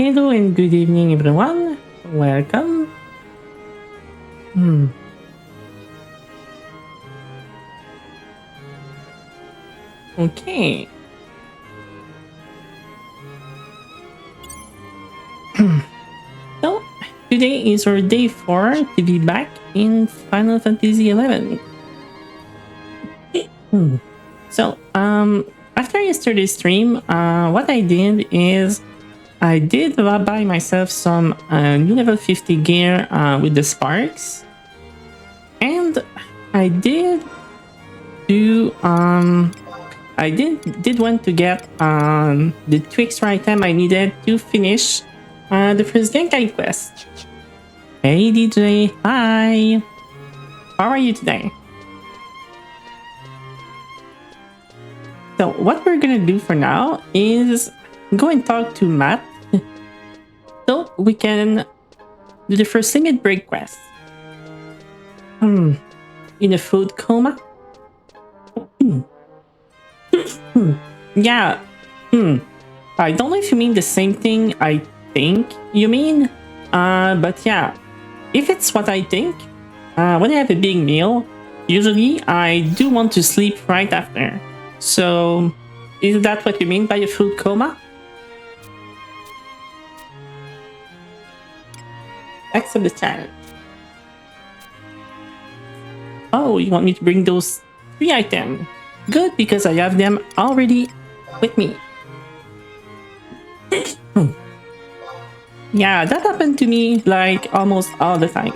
Hello and good evening, everyone. Welcome. Okay. So, today is our day 4 to be back in Final Fantasy 11. So, after yesterday's stream, what I did is I did buy myself some new level 50 gear with the sparks, and I did do I did want to get the 2 extra item I needed to finish the first Genkai quest. Hey DJ, hi! How are you today? So what we're gonna do for now is go and talk to Matt so we can do the first limit break quest. In a food coma? Yeah. I don't know if you mean the same thing I think you mean. But yeah. If it's what I think, when I have a big meal, usually I do want to sleep right after. So, is that what you mean by a food coma? Accept the challenge. Oh, you want me to bring those 3 items? Good, because I have them already with me. Yeah, that happened to me like almost all the time.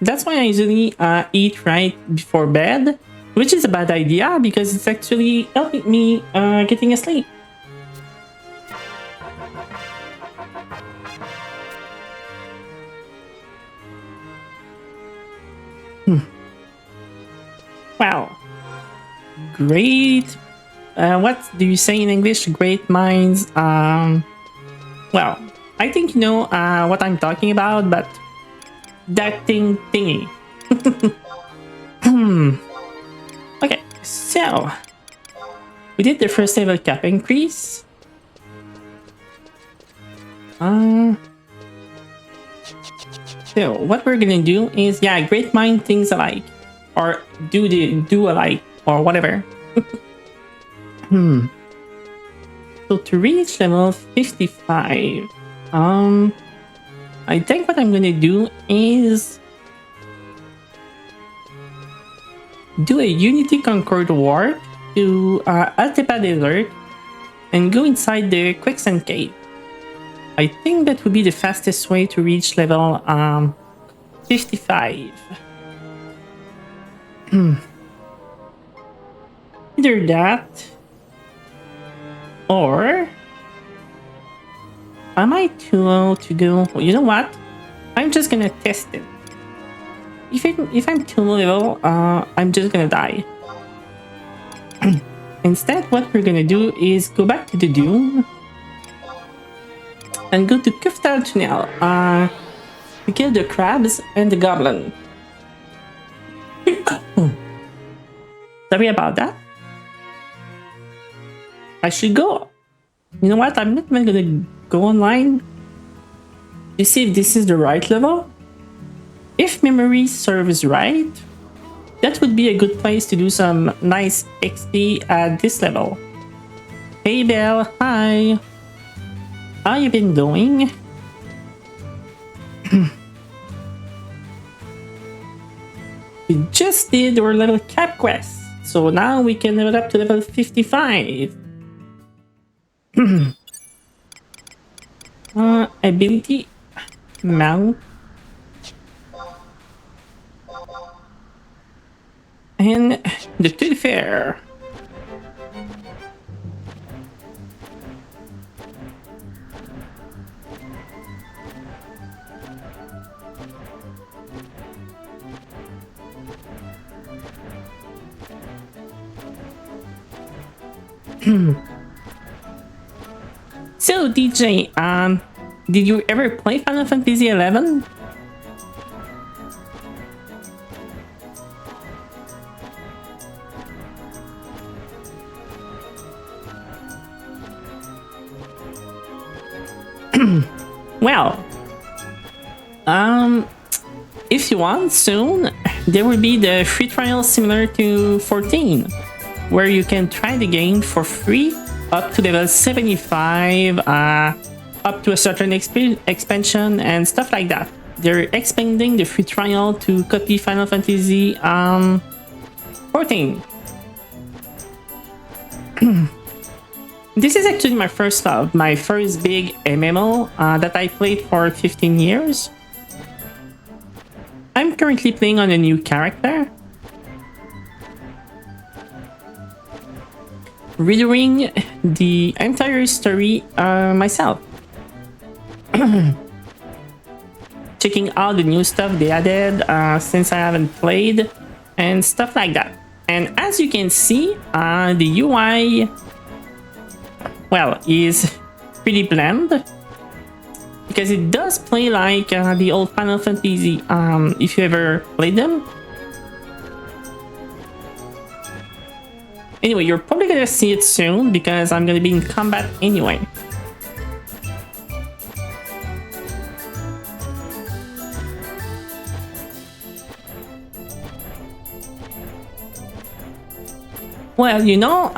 That's why I usually eat right before bed, which is a bad idea because it's actually helping me getting asleep. Wow. Great. What do you say in English? Great minds. Well, I think you know what I'm talking about, but that thingy. Okay, so we did the first level cap increase. So what we're gonna do is, yeah, great mind things alike, or do alike, or whatever. So to reach level 55, I think what I'm gonna do is do a Unity Concord Warp to Altepa Desert and go inside the Quicksand Cave. I think that would be the fastest way to reach level 55. Either that, or am I too low to go? Well, you know what? I'm just gonna test it. If I'm too low level, I'm just gonna die. Instead, what we're gonna do is go back to the dune and go to Kuftal Tunnel to kill the crabs and the goblin. Sorry about that. I should go. You know what? I'm not even gonna go online to see if this is the right level. If memory serves right, that would be a good place to do some nice XP at this level. Hey Belle, hi. How you been doing? We just did our level cap quest, so now we can level up to level 55. Ability mount and the Tooth Fair. So DJ, did you ever play Final Fantasy 11? Well, if you want, soon there will be the free trial similar to 14, where you can try the game for free up to level 75, up to a certain expansion and stuff like that. They're expanding the free trial to copy Final Fantasy 14. This is actually my first love, my first big MMO that I played for 15 years. I'm currently playing on a new character, redoing the entire story myself. Checking out the new stuff they added since I haven't played and stuff like that. And as you can see, the UI, well, is pretty bland because it does play like the old Final Fantasy if you ever played them. Anyway, you're probably gonna see it soon because I'm gonna be in combat anyway. Well, you know,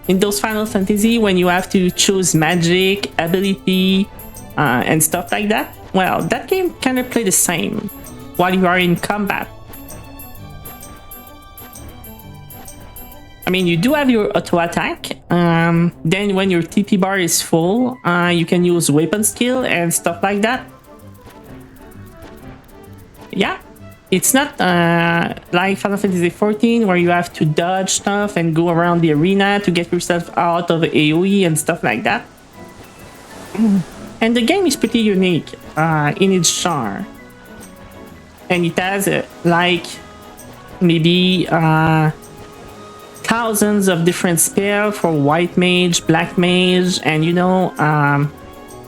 in those Final Fantasy, when you have to choose magic, ability, and stuff like that, well, that game kind of play the same while you are in combat. I mean, you do have your auto attack. Then when your TP bar is full, you can use weapon skill and stuff like that. Yeah, it's not like Final Fantasy 14 where you have to dodge stuff and go around the arena to get yourself out of AoE and stuff like that. And the game is pretty unique in its genre. And it has like maybe thousands of different spells for white mage, black mage, and you know,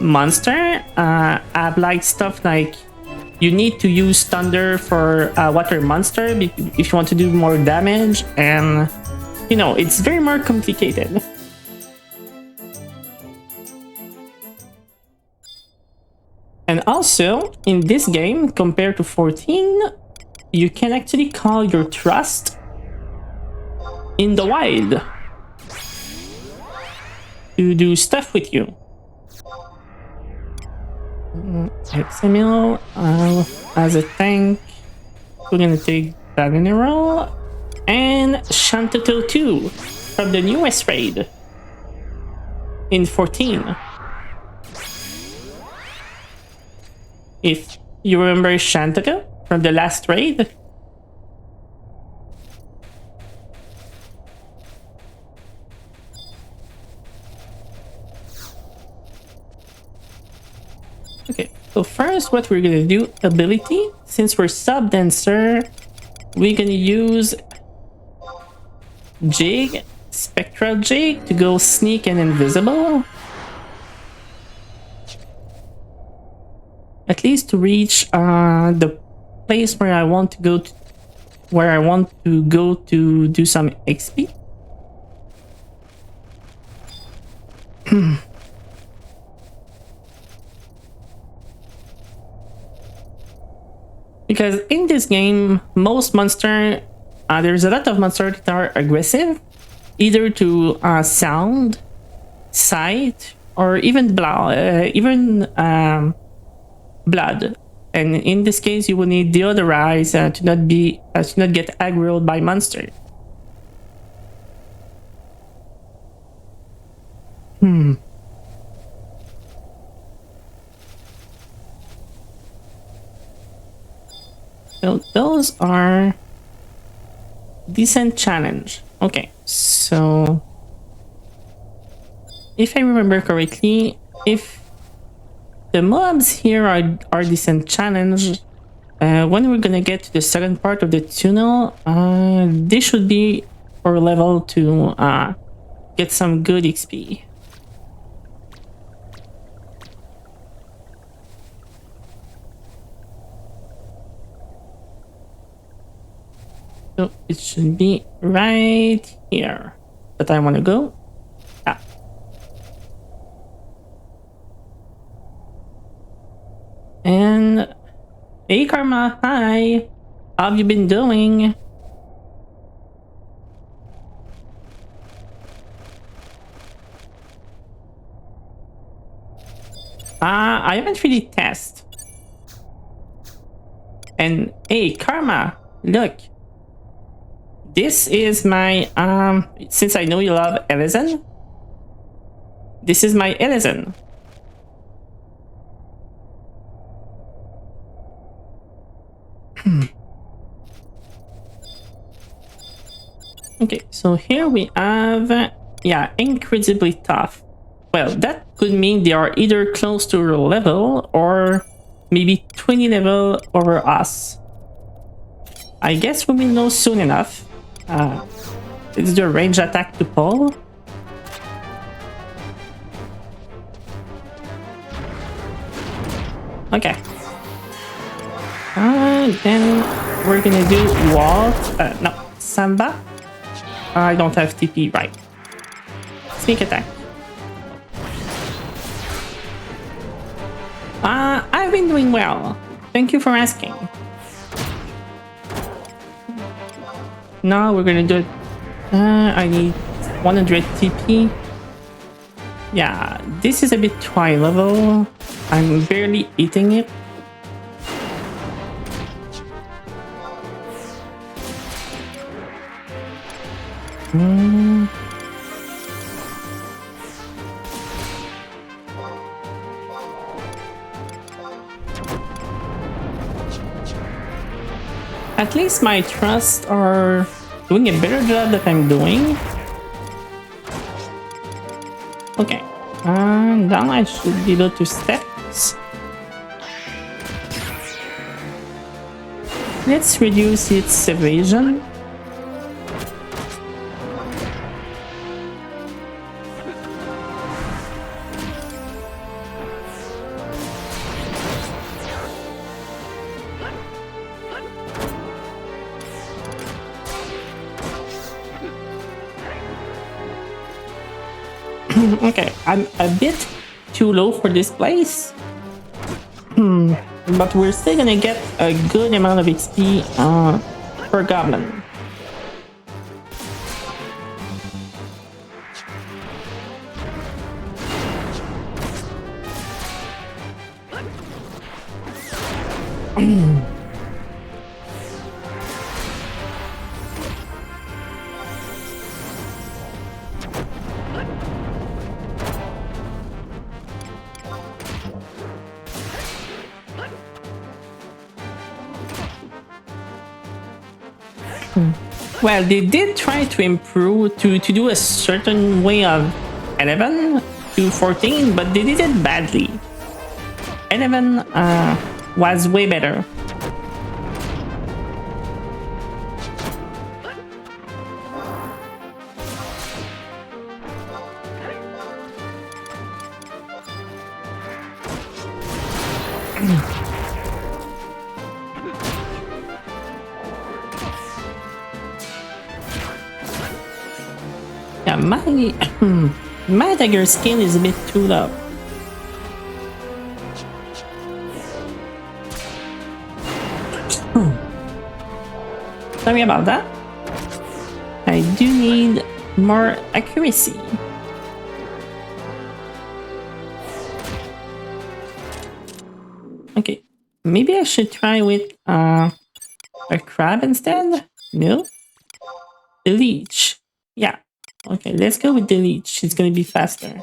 monster have like stuff like you need to use thunder for water monster if you want to do more damage, and you know, it's very more complicated. And also in this game, compared to 14, you can actually call your trust in the wild to do stuff with you. XML as a tank, we're gonna take that in a row, and Shantato 2 from the newest raid in 14. If you remember Shantato from the last raid. Okay, so first what we're gonna do, ability. Since we're sub dancer, we're gonna use Jig, Spectral Jig, to go sneak and invisible. At least to reach the place where I want to go to, do some XP. Because in this game, most monsters, there's a lot of monsters that are aggressive, either to sound, sight, or even blood. Blood. And in this case, you will need deodorize to not get aggroed by monsters. So those are decent challenge. Okay, so if I remember correctly, if the mobs here are decent challenge, when we're gonna get to the second part of the tunnel, this should be our level to get some good XP. So it should be right here that I want to go. Ah. And hey Karma, hi! How have you been doing? I haven't really tested. And hey Karma, look. This is my since I know you love Ellison, this is my Ellison. Okay, so here we have, yeah, incredibly tough. Well, that could mean they are either close to your level or maybe 20 level over us. I guess we will know soon enough. It's the range attack to pull. Okay. Then we're gonna do Walt. No, Samba. I don't have TP, right. Sneak attack. I've been doing well. Thank you for asking. Now we're gonna do it. I need 100 TP. Yeah, this is a bit too high level. I'm barely eating it. At least my trusts are doing a better job that I'm doing. Okay, now I should be able to steps. Let's reduce its evasion. Okay, I'm a bit too low for this place. But we're still gonna get a good amount of XP per goblin. Well, they did try to improve, to do a certain way of 11 to 14, but they did it badly. 11 was way better. Yeah, my dagger skill is a bit too low. Sorry about that. I do need more accuracy. Okay, maybe I should try with a crab instead? No? The leech. Yeah. Okay, let's go with the leech. It's gonna be faster.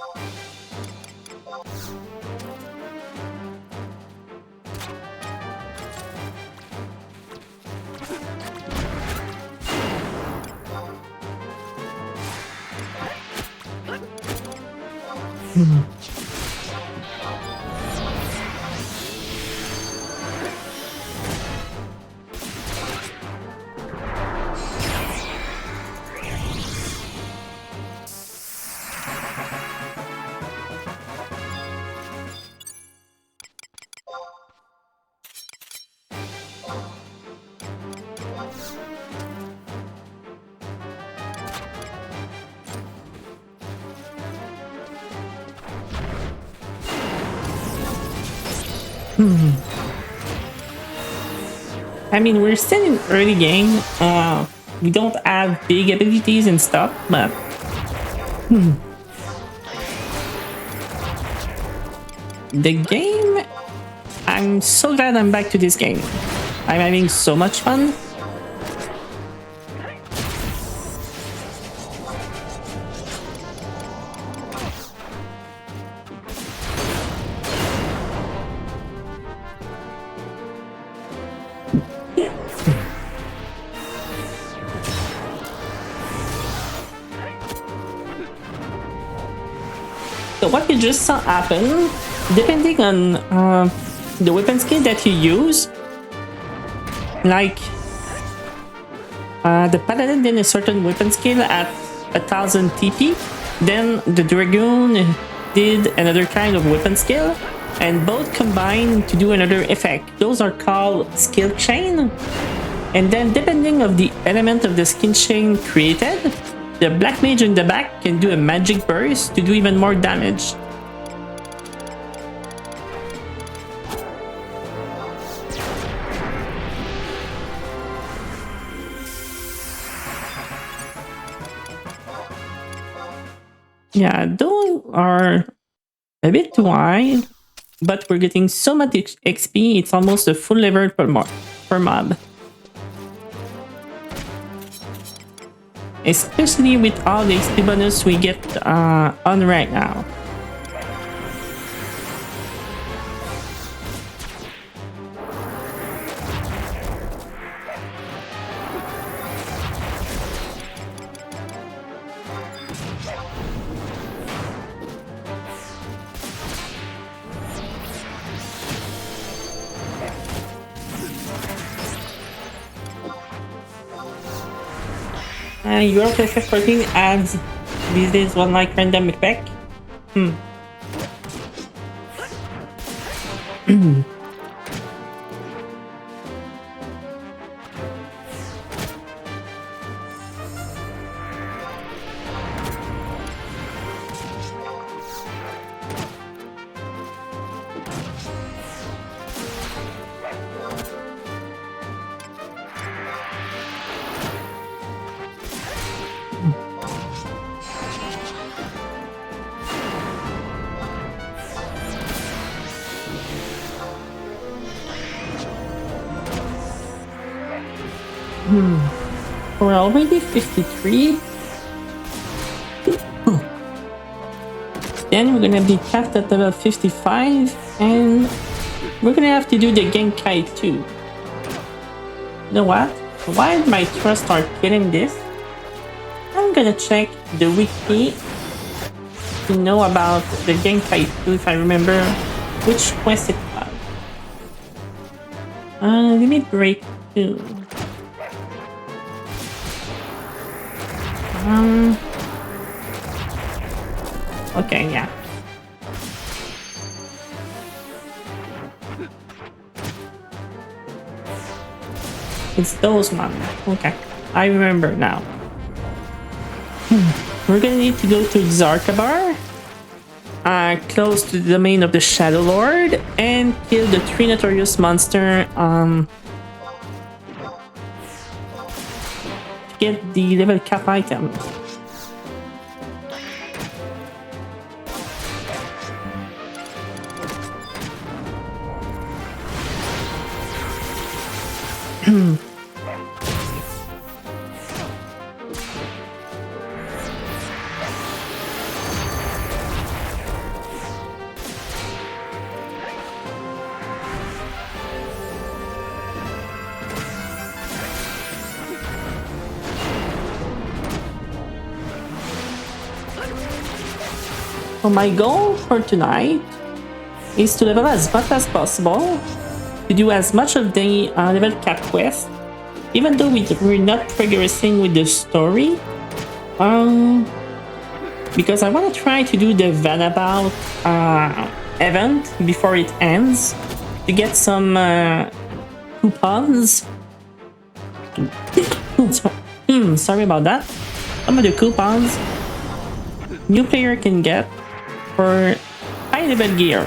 I mean, we're still in early game. We don't have big abilities and stuff, but the game, I'm so glad I'm back to this game. I'm having so much fun. So what you just saw happen, depending on the weapon skill that you use, like the paladin did a certain weapon skill at 1000 TP, then the dragoon did another kind of weapon skill, and both combined to do another effect. Those are called skill chain. And then depending of the element of the skill chain created, the black mage in the back can do a magic burst to do even more damage. Yeah, those are a bit too high, but we're getting so much XP, it's almost a full level per mob. Especially with all the XP bonus we get on right now. Your FFX adds these days one like random effect. We're already 53. Then we're gonna be capped at level 55, and we're gonna have to do the Genkai too. You know what? Why my trust start killing this? I'm gonna check the wiki to know about the Genkai 2 if I remember which quest it was. Limit break 2. Okay, yeah. It's those man. Okay, I remember now. We're gonna need to go to Zarkabar, close to the domain of the Shadow Lord, and kill the 3 notorious monster. To get the level cap item. So my goal for tonight is to level as much as possible, to do as much of the level cap quest, even though we're not progressing with the story, because I want to try to do the Vanabout event before it ends, to get some coupons. Sorry about that. Some of the coupons new player can get for high level gear.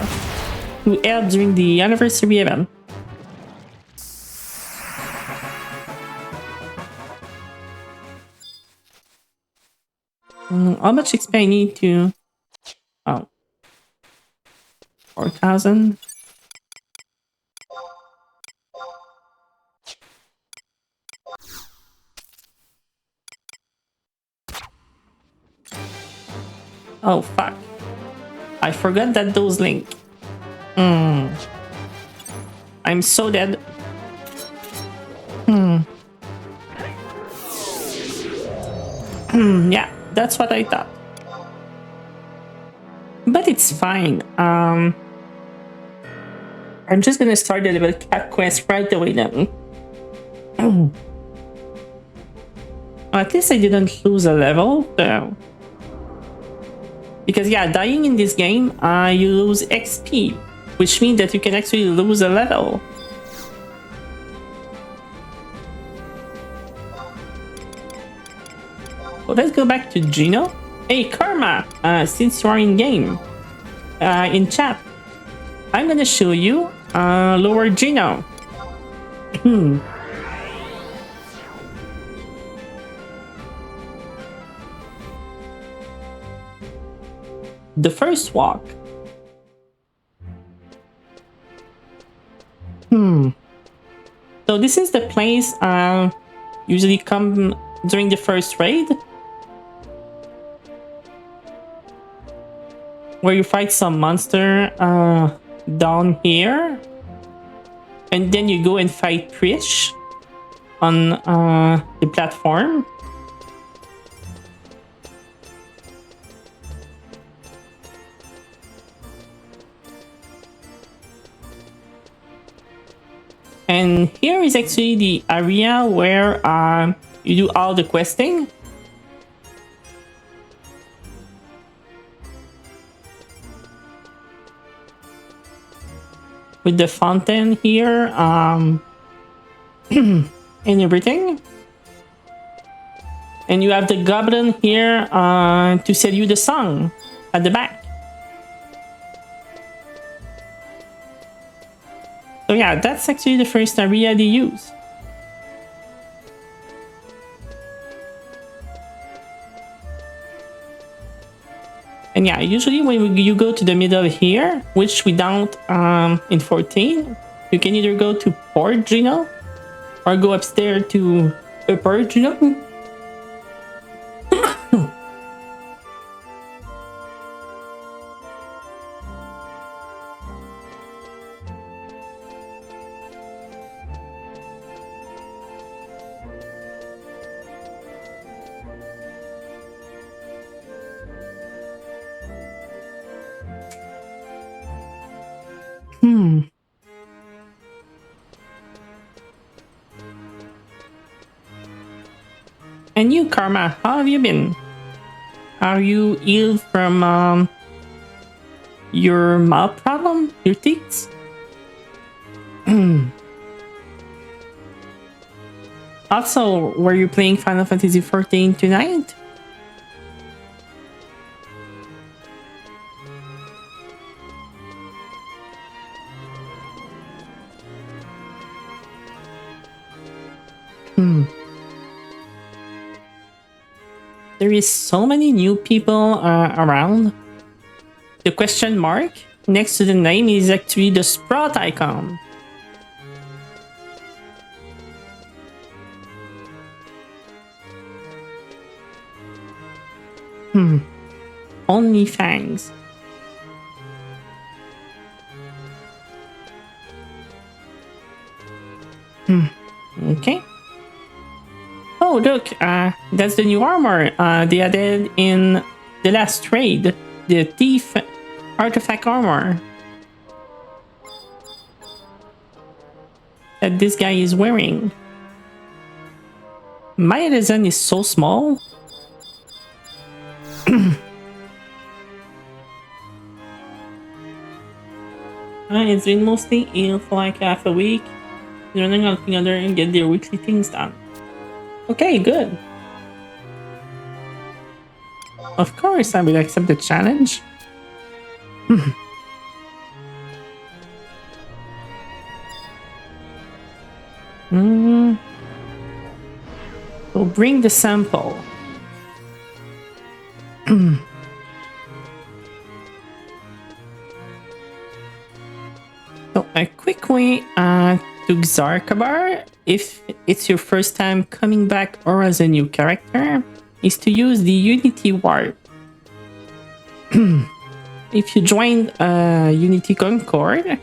who held during the anniversary event. How much XP I need to... Oh. 4,000. Oh, fuck. I forgot that those link. I'm so dead. Yeah, that's what I thought. But it's fine. I'm just gonna start the level cap quest right away then. At least I didn't lose a level, though. Because yeah, dying in this game, you lose XP, which means that you can actually lose a level. Well, let's go back to Gino. Hey, Karma, since you are in game, in chat, I'm gonna show you lower Gino. The first walk. So this is the place usually come during the first raid, where you fight some monster down here, and then you go and fight Trish on the platform. And here is actually the area where you do all the questing. With the fountain here, and everything. And you have the goblin here to sell you the song at the back. So yeah, that's actually the first area they use. And yeah, usually when you go to the middle here, which we don't in 14, you can either go to Port Gino or go upstairs to Upper Gino. And you, Karma, how have you been? Are you healed from your mouth problem? Your teeth? Also, were you playing Final Fantasy XIV tonight? There is so many new people around. The question mark next to the name is actually the Sprout icon. Only fangs. Okay. Oh, look, that's the new armor they added in the last trade. The Thief Artifact armor that this guy is wearing. My design is so small. It's been mostly ill for like half a week, learning how together and get their weekly things done. Okay, good. Of course, I will accept the challenge. Mm. So bring the sample. So a quick way to Xarkabar, if it's your first time coming back or as a new character, is to use the Unity Warp. If you join Unity Concord,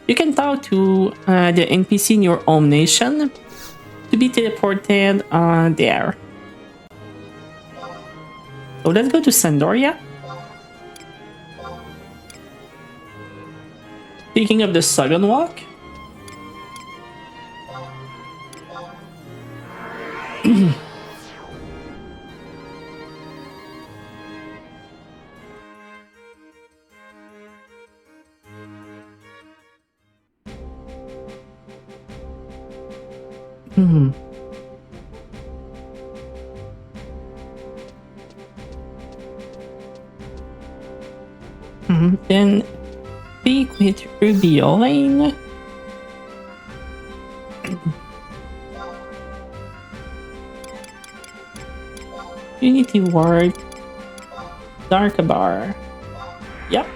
you can talk to the NPC in your home nation to be teleported there. So let's go to Sandoria. Speaking of the Southern Walk, then speak with Ruby Olane. Unity Ward, Darkabar. Yep.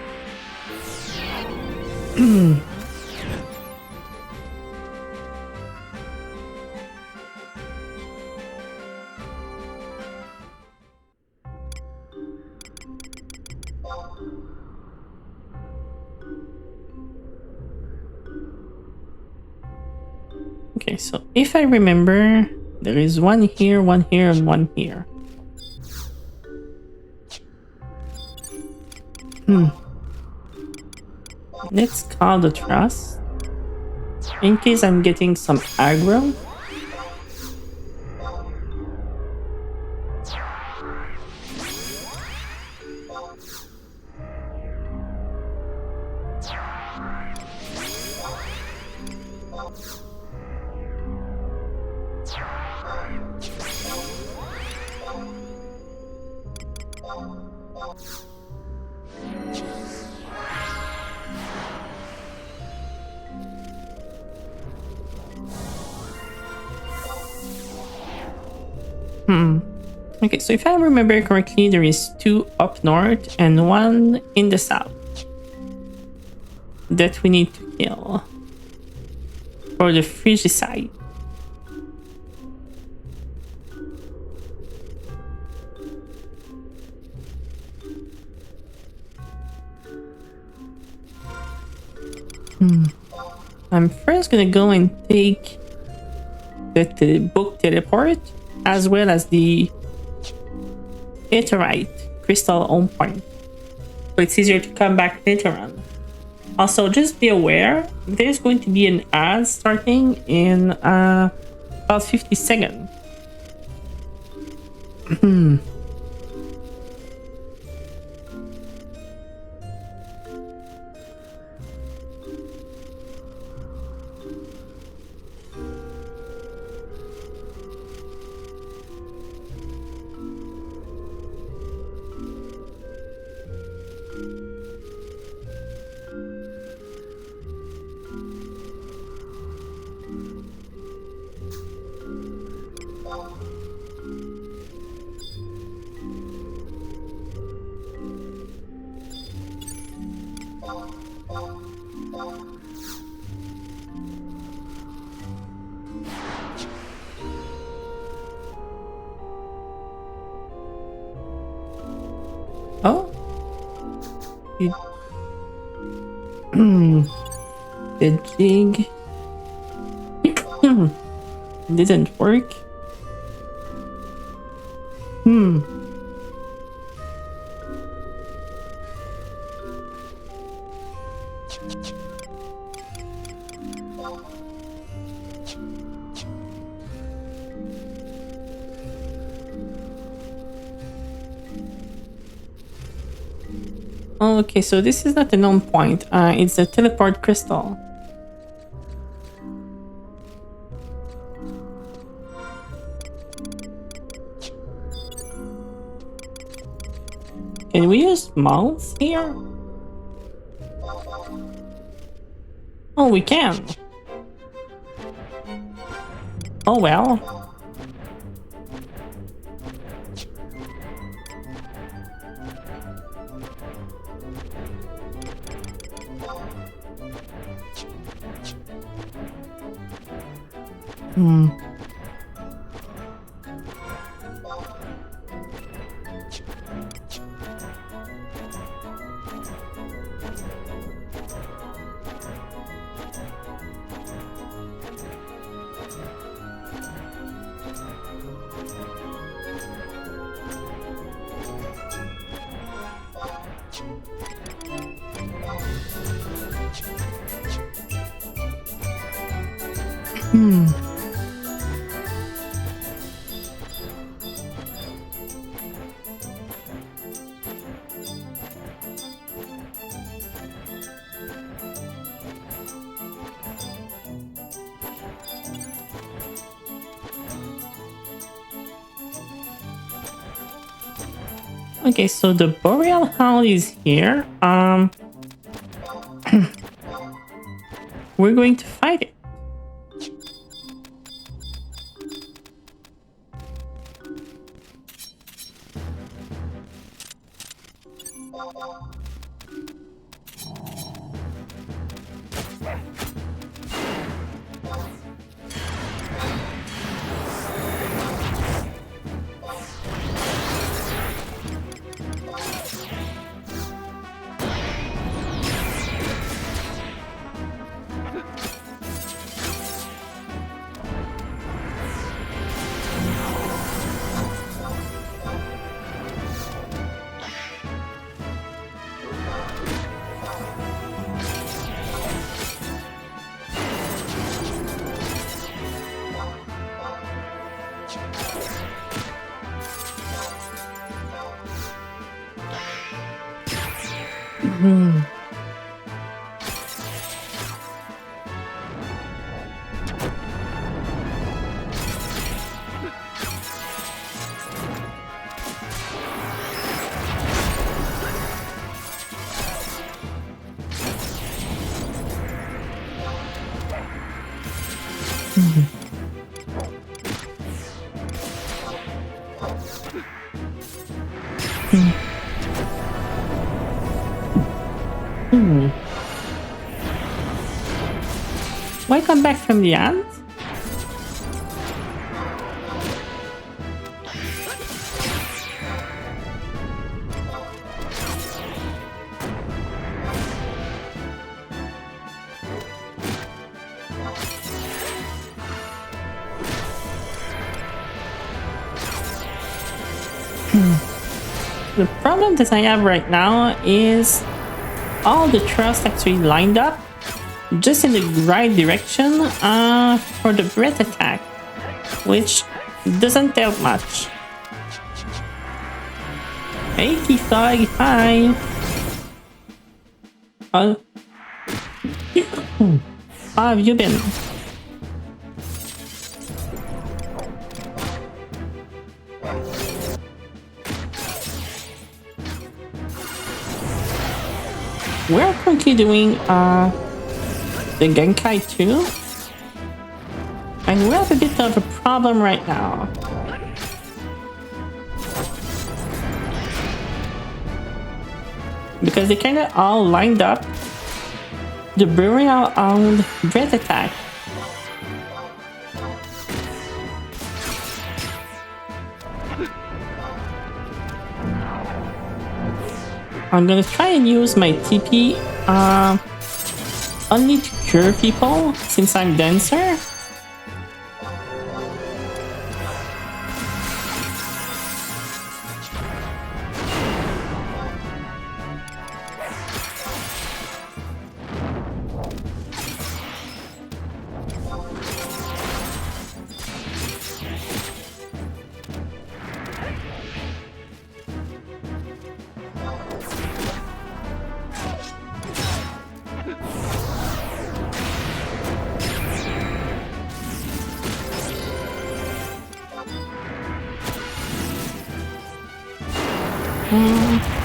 Okay, so if I remember, there is one here, and one here. Let's call the trust. In case I'm getting some aggro. Okay, so if I remember correctly, there is 2 up north and 1 in the south that we need to kill for the Frigicide. I'm first gonna go and take the book teleport as well as the Aetheryte crystal on point, so it's easier to come back later on. Also, just be aware there's going to be an ad starting in about 50 seconds. Oh, the jig didn't work. Okay, so this is not a known point. It's a teleport crystal. Can we use mouse here? Oh, we can. Oh well. Hmm. Hmm. Okay, so the Boreal Howl is here. We're going to fight it. Hmm. Hmm. Welcome back from the end. The problem that I have right now is all the trust actually lined up just in the right direction for the breath attack, which doesn't help much. Hey, Keithog, hi! How have you been? We're currently doing the Genkai 2, and we have a bit of a problem right now. Because they kind of all lined up the Burial on breath attack. I'm gonna try and use my TP only to cure people since I'm denser.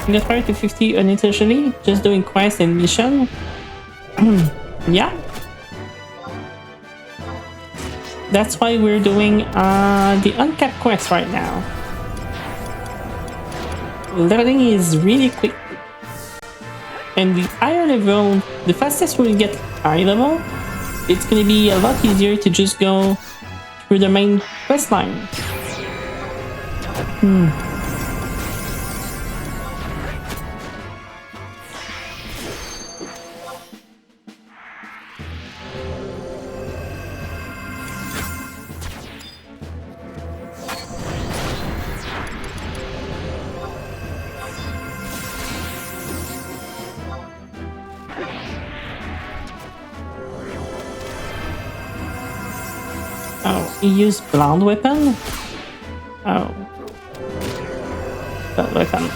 I'm gonna try to 50 unintentionally, just doing quest and mission. Yeah. That's why we're doing the uncapped quest right now. Leveling is really quick. And the higher level, the fastest we get high level, it's gonna be a lot easier to just go through the main quest line. Oh, he used blonde weapon? Oh. That weapon.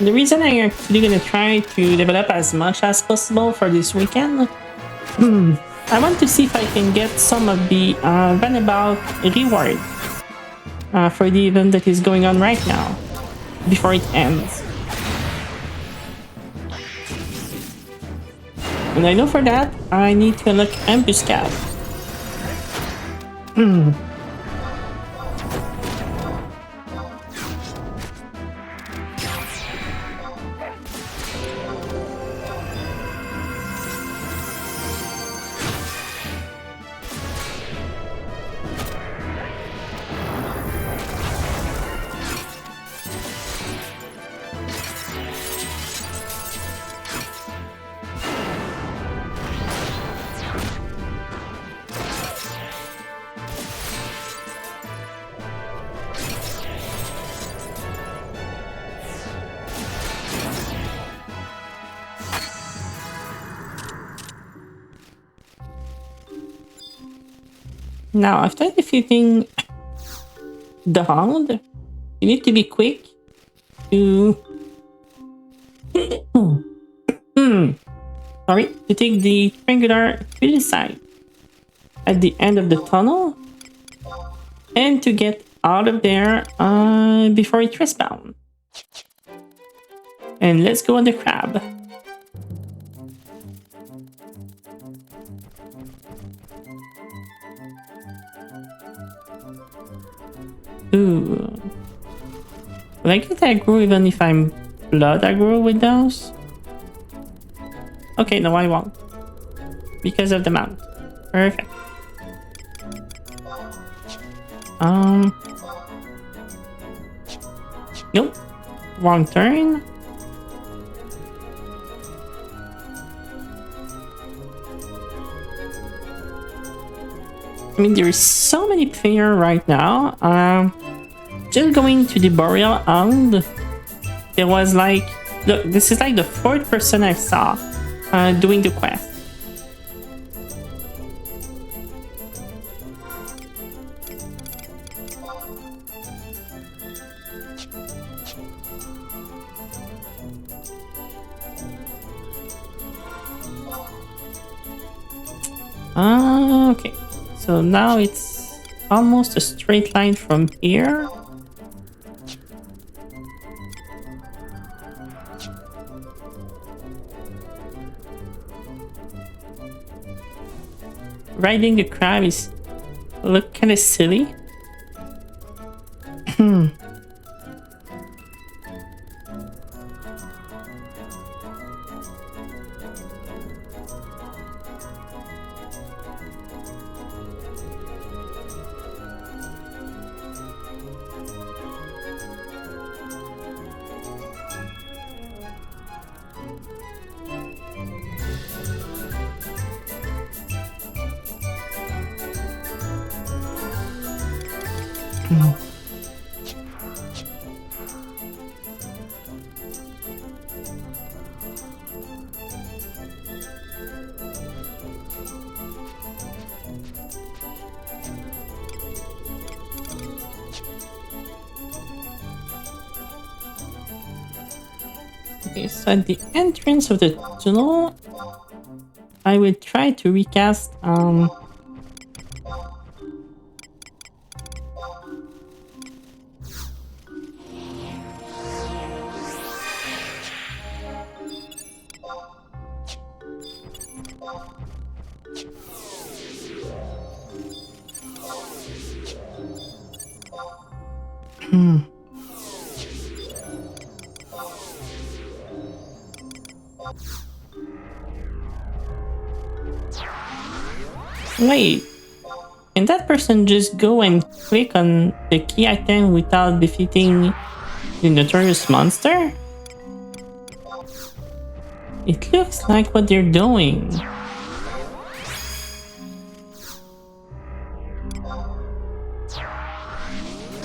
The reason I'm actually gonna try to develop as much as possible for this weekend, I want to see if I can get some of the runabout reward for the event that is going on right now before it ends. And I know for that I need to unlock Ambuscade. Now, after defeating the Hound, you need to be quick to to take the triangular to the side at the end of the tunnel and to get out of there before it respawns. And let's go on the crab. Ooh. Will I get aggro even if I'm blood aggro with those? Okay, no, I won't. Because of the mount. Perfect. Nope. Wrong turn. I mean, there's so many players right now. Just going to the Boreal Hound, there was like, look, this is like the fourth person I saw doing the quest. Okay, so now it's almost a straight line from here. Riding a crab is look kind of silly. Okay, so at the entrance of the tunnel, I will try to recast wait, can that person just go and click on the key item without defeating the notorious monster? It looks like what they're doing.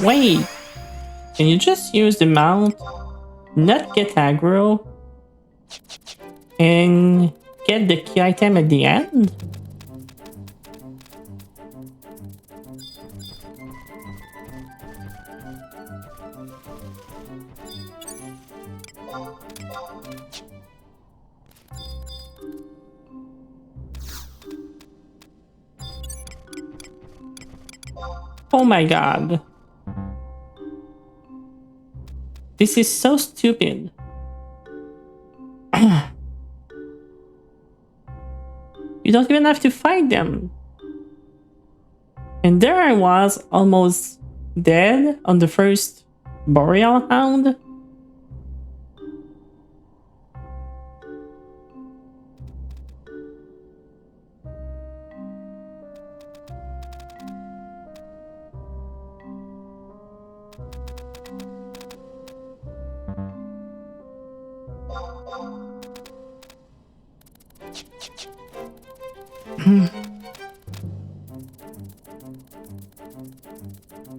Wait, can you just use the mount, not get aggro, and get the key item at the end? Oh my god. This is so stupid. You don't even have to fight them. And there I was, almost dead on the first Boreal Hound.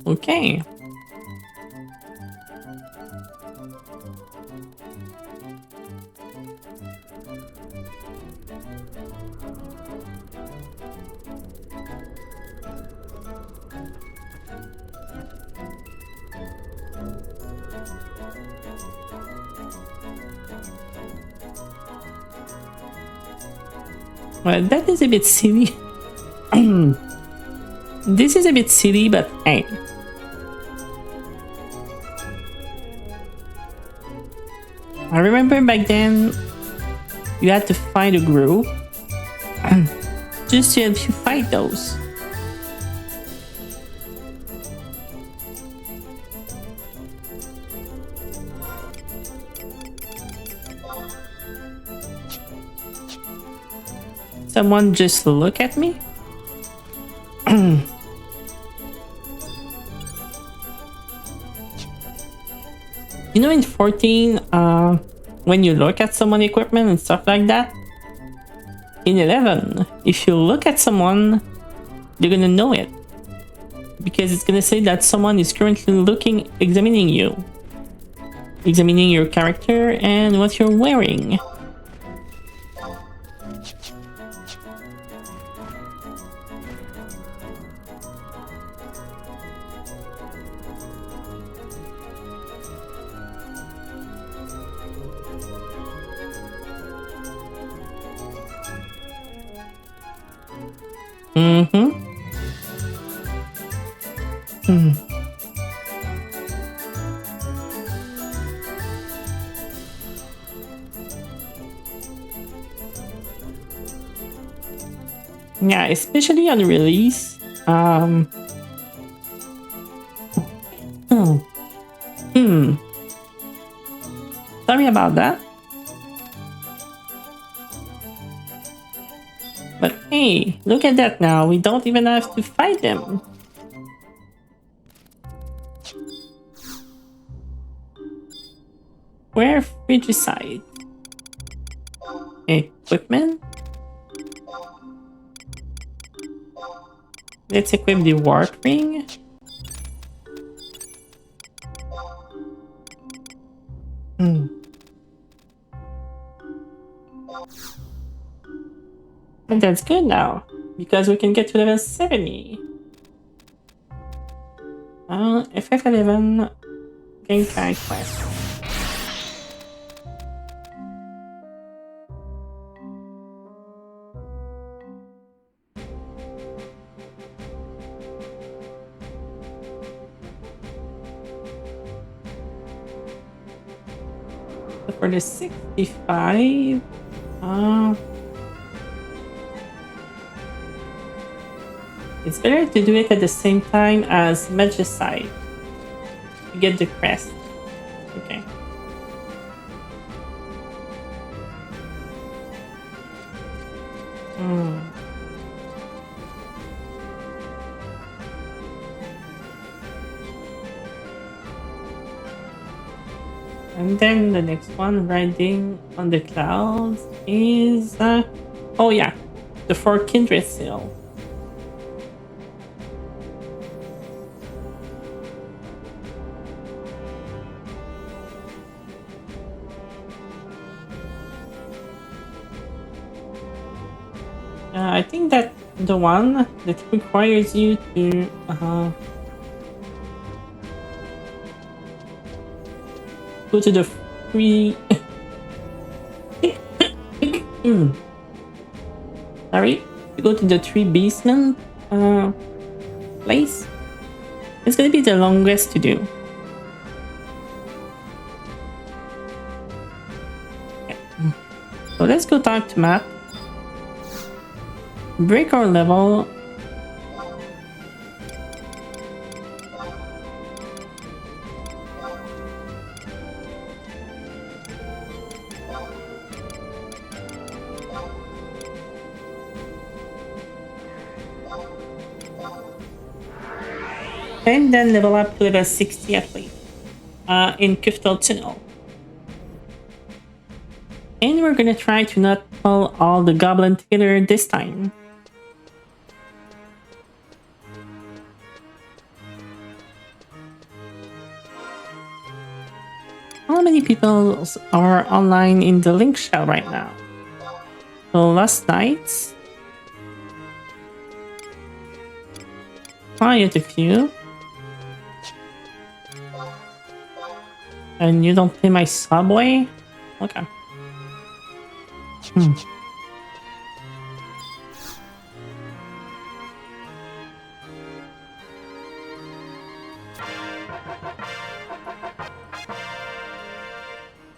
Okay. Well, that is a bit silly. This is a bit silly, but hey. I remember back then, you had to find a group just to help you fight those. Someone just look at me? You know, in 14, when you look at someone equipment and stuff like that, in 11, if you look at someone, you're gonna know it. Because it's gonna say that someone is currently examining you. Examining your character and what you're wearing. Yeah, especially on release. Sorry about that. But hey, look at that now. We don't even have to fight them. Where Frigicide? Equipment? Let's equip the warp ring. And that's good now, because we can get to level 70. FF11 Genkai quest. So for the 65, uh, it's better to do it at the same time as Magicite. You get the crest. Okay. And then the next one, riding on the clouds, is oh yeah, the 4 kindred seal. I think that the one that requires you to go to the free. Sorry, to go to the 3 beastmen place. It's gonna be the longest to do. Okay. So let's go talk to Matt. Break our level. And then level up to level 60 at least in Kuftal Tunnel. And we're gonna try to not pull all the goblin together this time. How many people are online in the link shell right now? So last night, quite a few. And you don't pay my subway? Okay.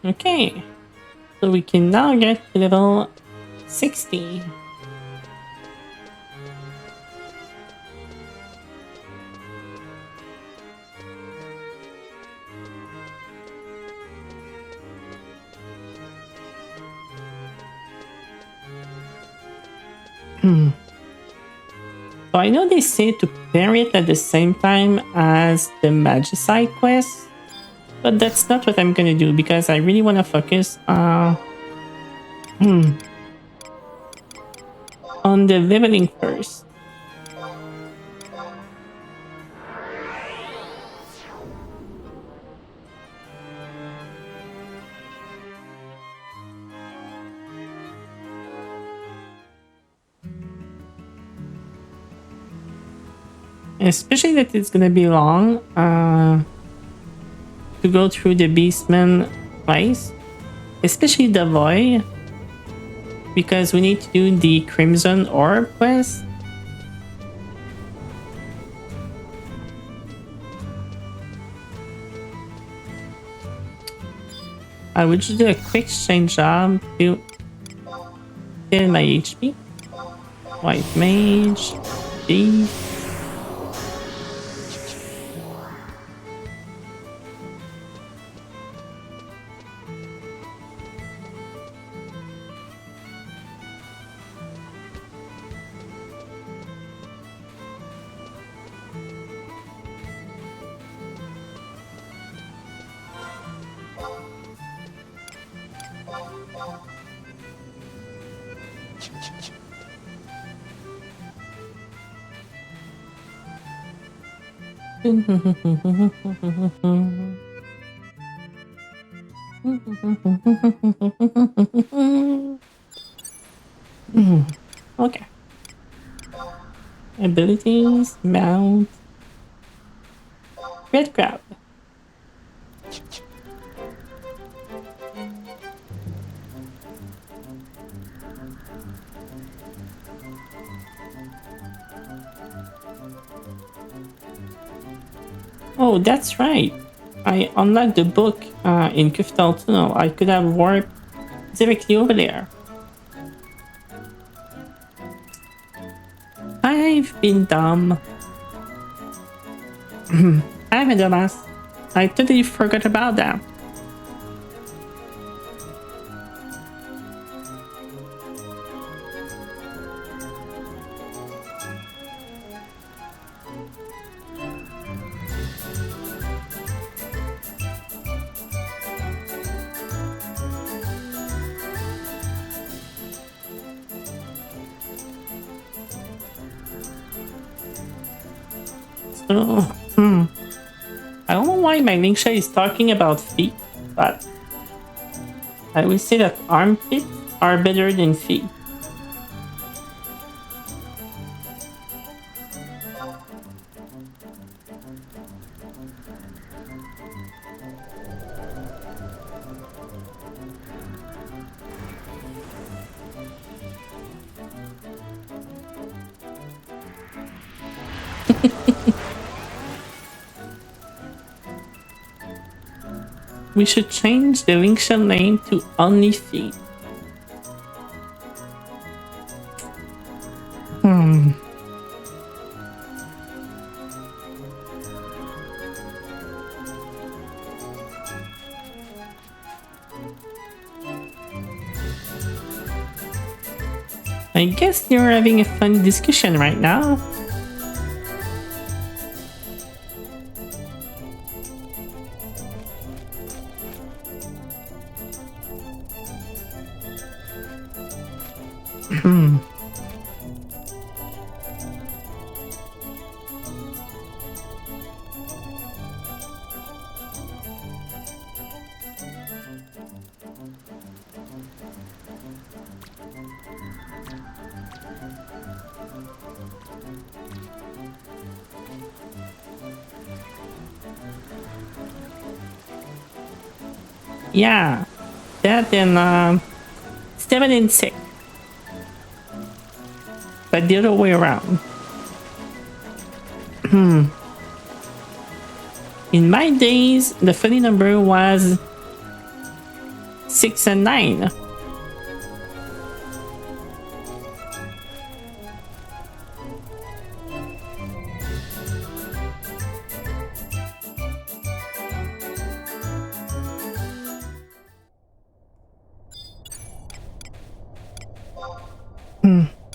Okay. So we can now get to level 60. So I know they say to pair it at the same time as the Magicite quest, but that's not what I'm gonna do because I really want to focus on the leveling first. Especially that it's gonna be long to go through the Beastman twice, especially the Void, because we need to do the Crimson Orb quest. I would just do a quick change job to get my HP. White Mage, D. Okay. Abilities, mount, red crab. Oh, that's right. I unlocked the book in Crystal Tunnel. I could have warped directly over there. I've been dumb. I'm a dumbass. I totally forgot about that. So, I don't know why my Linkshare is talking about feet, but I will say that armpits are better than feet. We should change the Linkshare name to only feet. I guess you're having a fun discussion right now. Yeah, that and 7 and 6. But the other way around. In my days, the funny number was 6 and 9.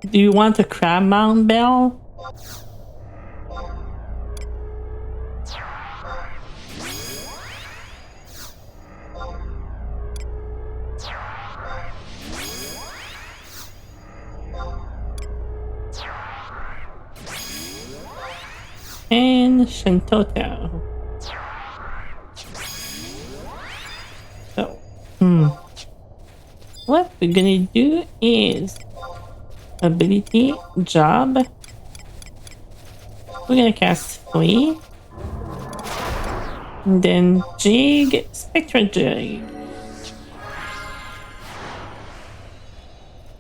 Do you want a crab mount bell? And Shintoto. So, what we're gonna do is ability job. We're gonna cast Flea. And then Jig, Spectra Jig.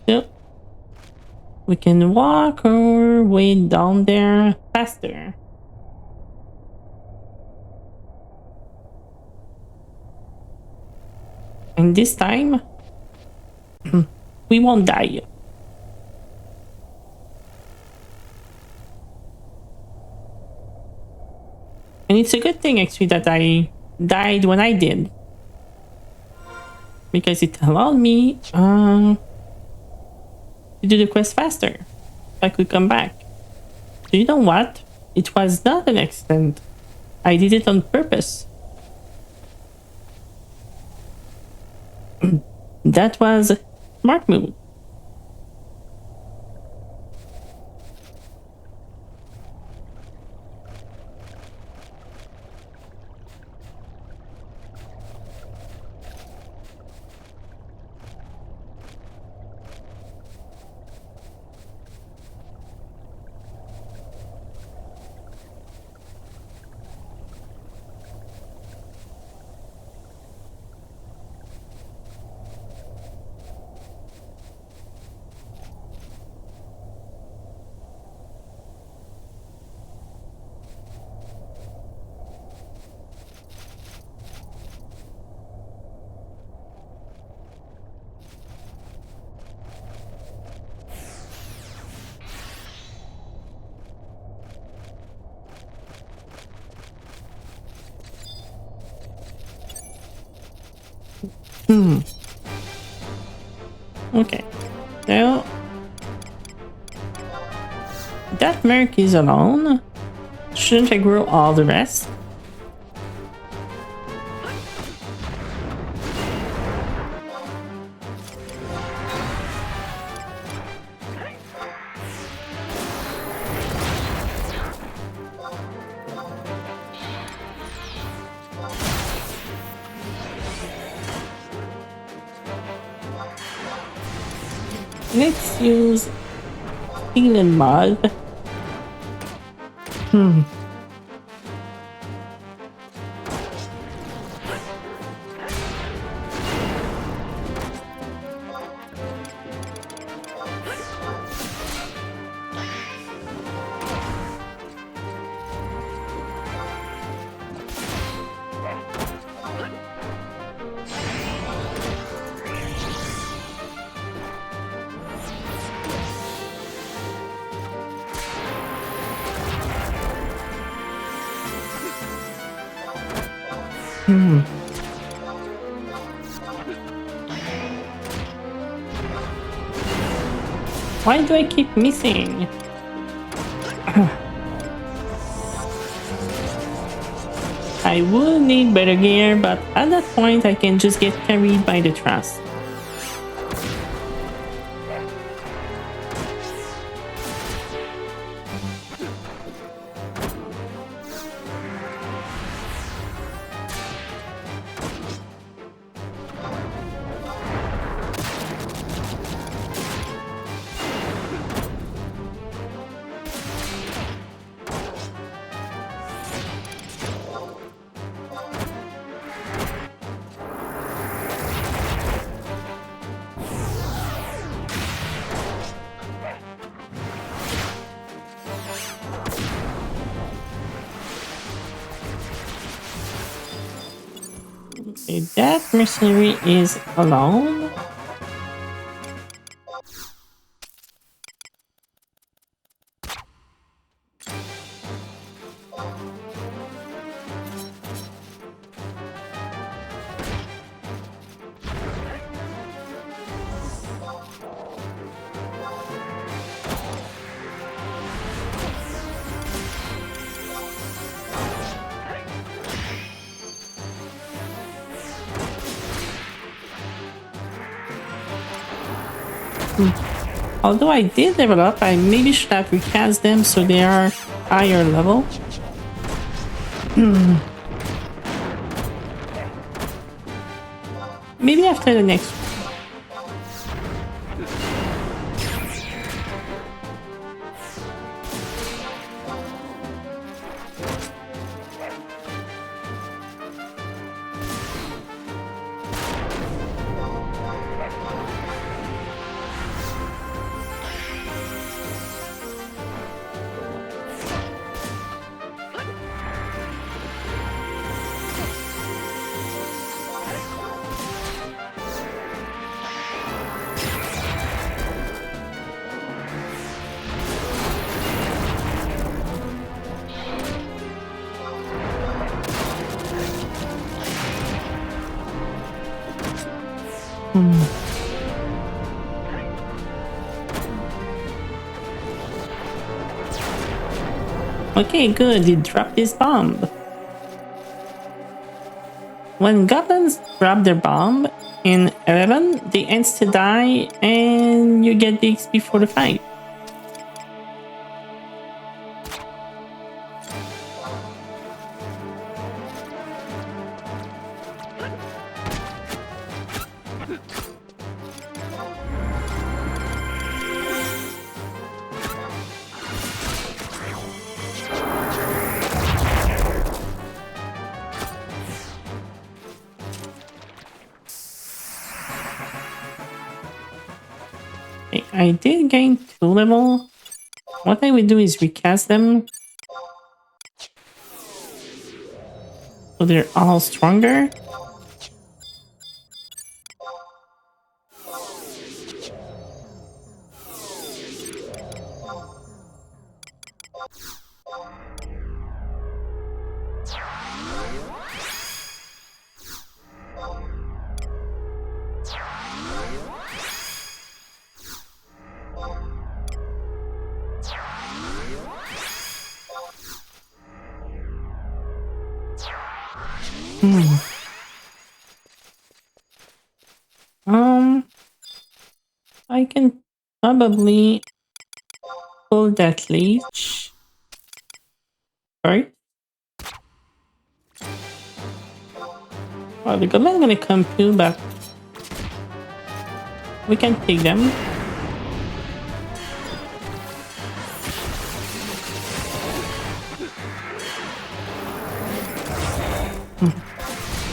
So we can walk our way down there faster. And this time, we won't die. And it's a good thing actually that I died when I did. Because it allowed me to do the quest faster. I could come back. So you know what? It was not an accident. I did it on purpose. That was a smart move. Okay. So that merc is alone. Shouldn't I grow all the rest? Let's use steel and mud. Why do I keep missing? I would need better gear, but at that point I can just get carried by the thrust. Okay, that mercenary is alone. Although I did level up, I maybe should have recast them so they are higher level. Maybe after the next one. Okay, good, he dropped his bomb. When goblins drop their bomb in 11, they insta die and you get the XP for the fight. I did gain 2 level. What I will do is recast them so they're all stronger. Hmm. Um, I can probably pull that leech. Right? Well, the goblin gonna come too, but we can take them.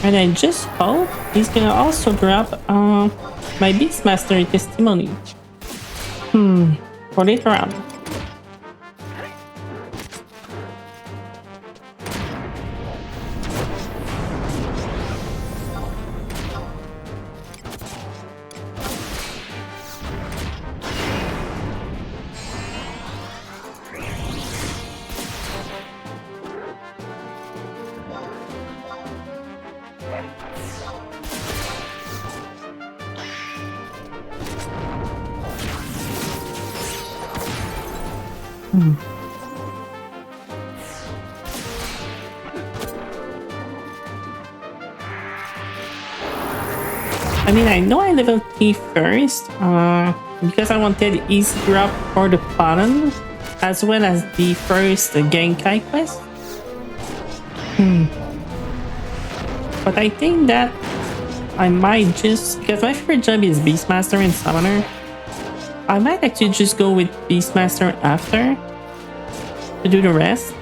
And I just hope he's gonna also drop my Beastmaster testimony. For later on. I mean, I know I leveled T first, because I wanted easy drop for the bottom, as well as the first Genkai quest. But I think that I might just, because my favorite job is Beastmaster and Summoner, I might actually just go with Beastmaster after to do the rest.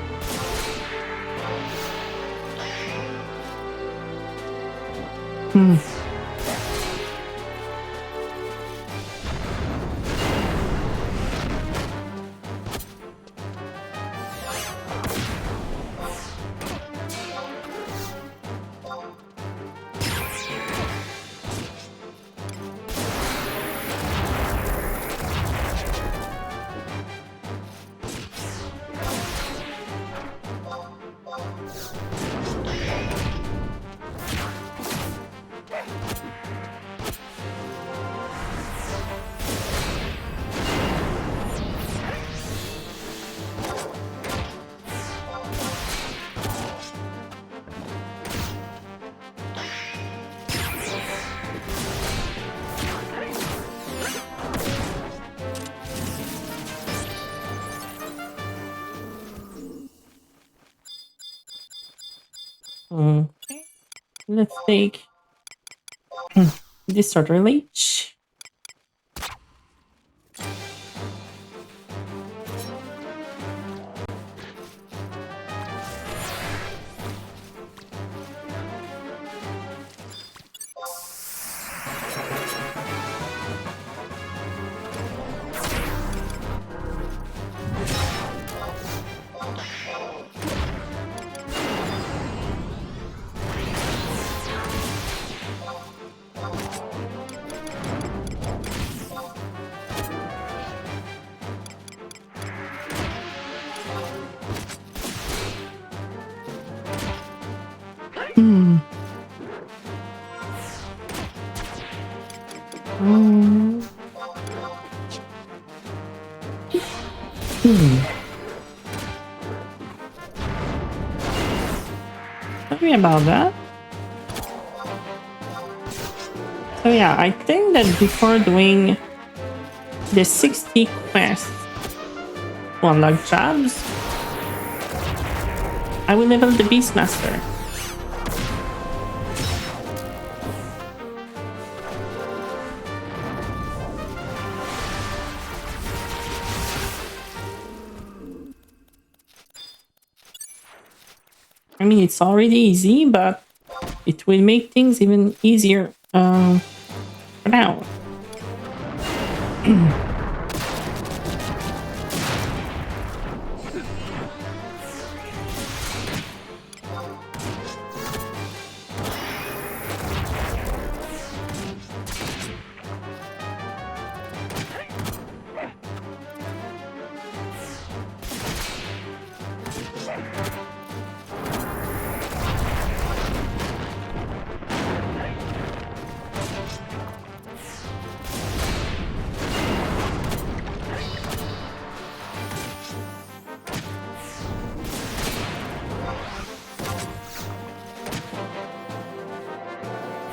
Okay, let's take this starter leech. Sorry about that. So yeah, I think that before doing the 60 quests to unlock jobs, I will level the Beastmaster. I mean, it's already easy, but it will make things even easier for now.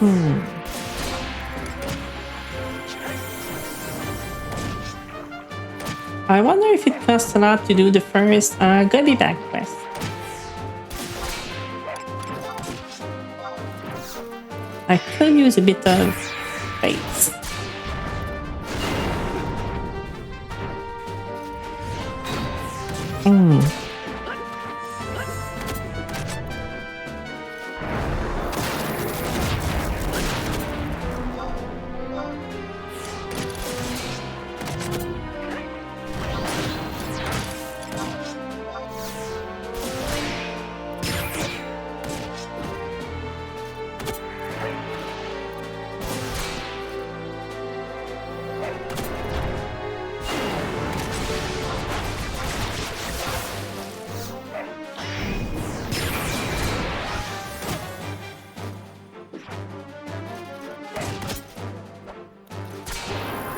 Hmm. I wonder if it costs a lot to do the first goodie bag quest. I could use a bit of space. Hmm.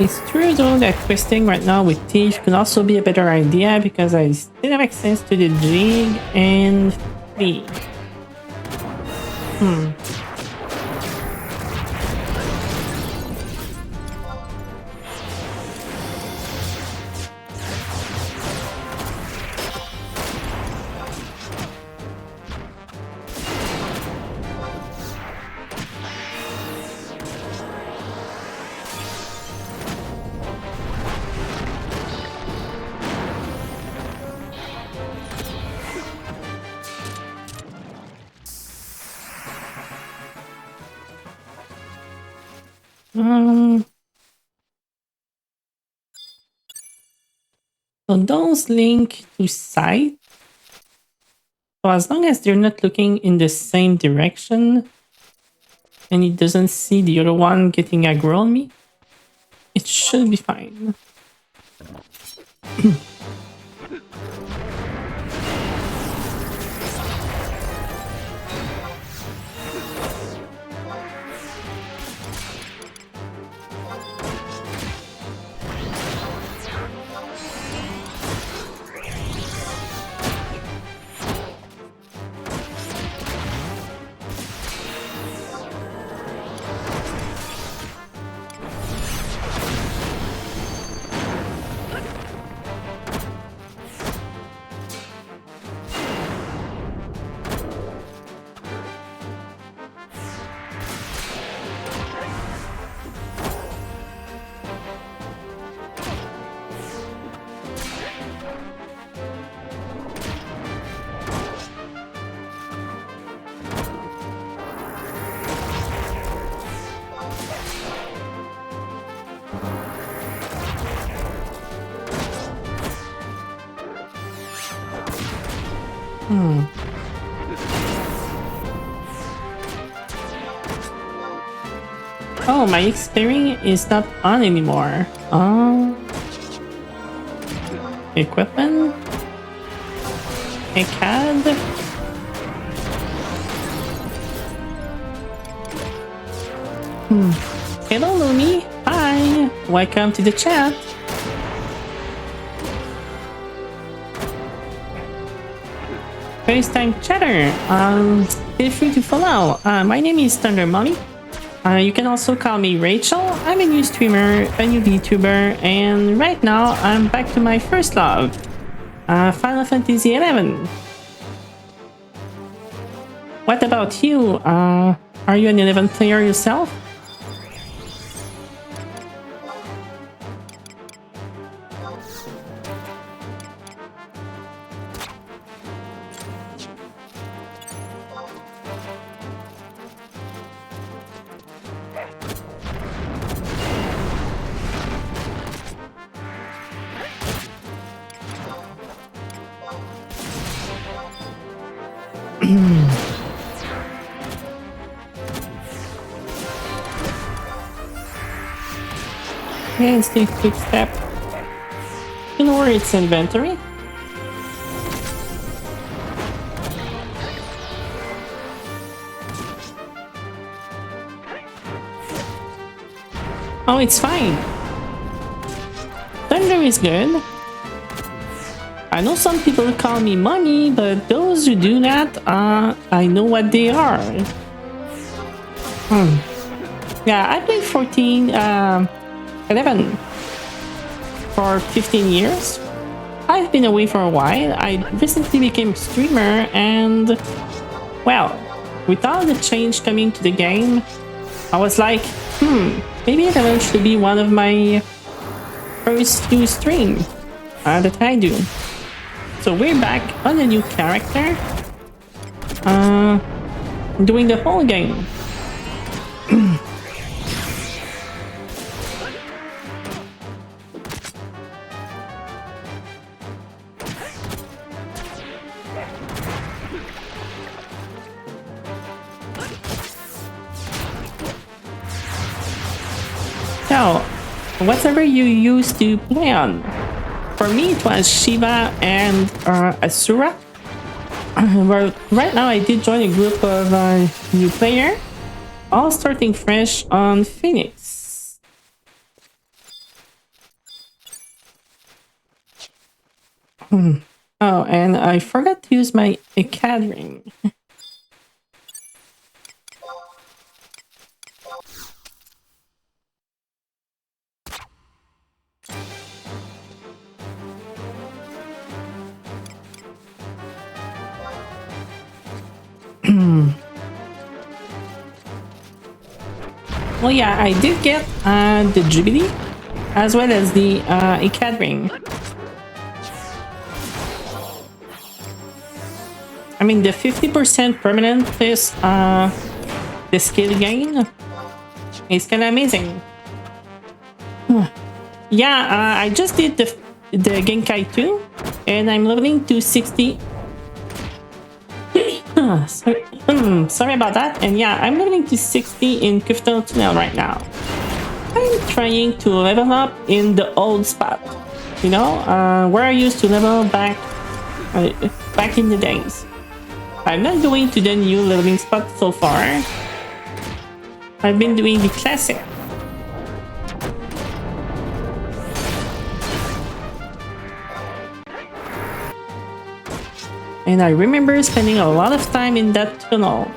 It's true though that questing right now with Thief could also be a better idea because I still have access to the jig and flea. Um, so those link to site. So as long as they're not looking in the same direction and it doesn't see the other one getting aggro on me, it should be fine. Oh, my experience is not on anymore. Equipment? A CAD? Hello, Lumi. Hi. Welcome to the chat. First time chatter. Feel free to follow. My name is Thunder Mommy. You can also call me Rachel. I'm a new streamer, a new VTuber, and right now I'm back to my first love, Final Fantasy XI. What about you? Are you an 11 player yourself? Yeah, it's the quick step. You know where it's inventory? Oh, it's fine. Thunder is good. I know some people call me money, but those who do that, I know what they are. Yeah, I played 11 for 15 years. I've been away for a while. I recently became a streamer and, well, with all the change coming to the game, I was like, maybe 11 should be one of my first few streams that I do. So we're back on a new character, doing the whole game. So, whatever you used to play on. For me, it was Shiva and Asura. Well, right now I did join a group of new player, all starting fresh on Phoenix. Oh, and I forgot to use my CAD ring. Well, yeah, I did get the Jubilee as well as the CAD ring. I mean, the 50% permanent plus the skill gain is kind of amazing. Yeah, I just did the Genkai 2 and I'm leveling to 60. Sorry about that. And yeah, I'm leveling to 60 in Crystal Tunnel right now. I'm trying to level up in the old spot. You know, where I used to level back in the days. I'm not going to the new leveling spot so far. I've been doing the classic. And I remember spending a lot of time in that tunnel.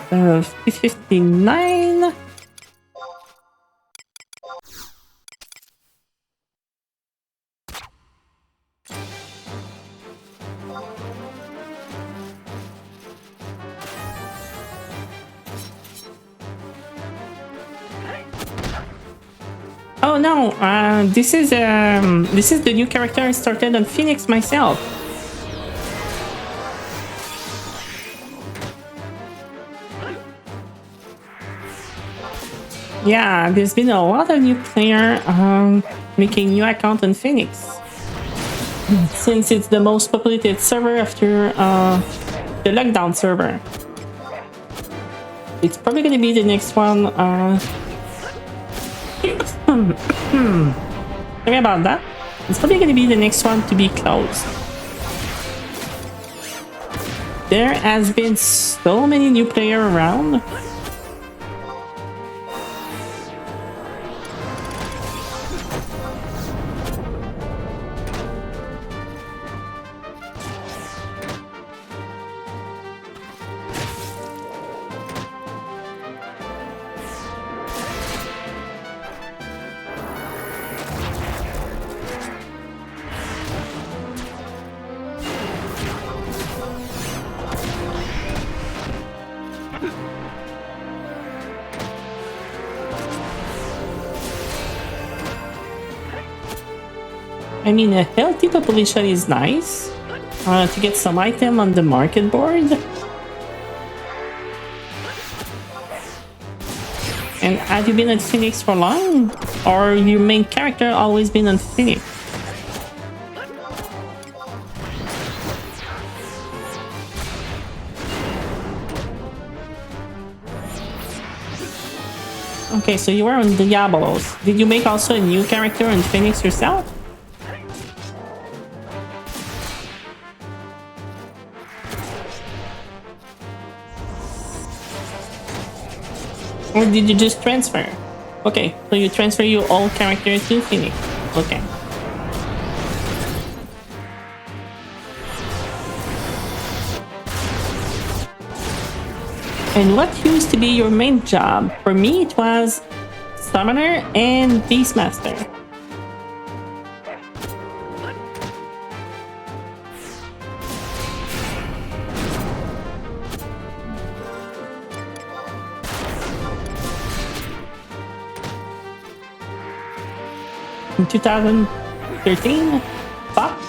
Uh, 59. Oh no, this is the new character I started on Phoenix myself. Yeah, there's been a lot of new player making new account on Phoenix. Since it's the most populated server after the lockdown server. It's probably gonna be the next one. Sorry about that. It's probably gonna be the next one to be closed. There has been so many new players around. I mean, a healthy population is nice to get some item on the market board. And have you been at Phoenix for long? Or your main character always been on Phoenix? Okay, so you were on Diablos. Did you make also a new character on Phoenix yourself? Or did you just transfer? Okay, so you transfer your old character to Phoenix. Okay. And what used to be your main job? For me, it was Summoner and Beastmaster. In 2013, Pop.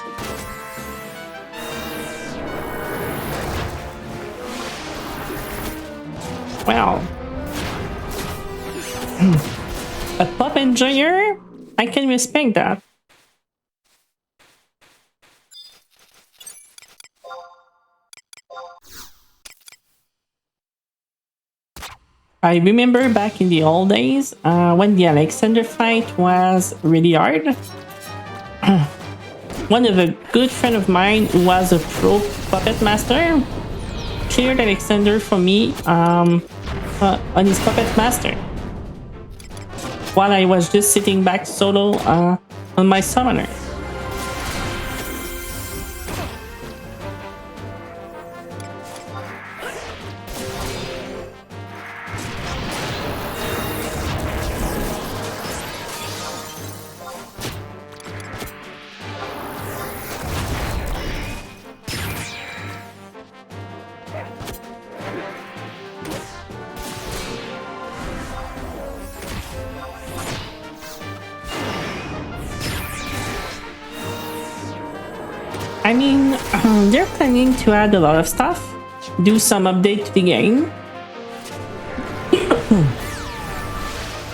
Well, a pop enjoyer? I can respect that. I remember back in the old days when the Alexander fight was really hard. One of a good friend of mine who was a pro puppet master cleared Alexander for me on his puppet master while I was just sitting back solo on my summoner. I mean, they're planning to add a lot of stuff, do some update to the game.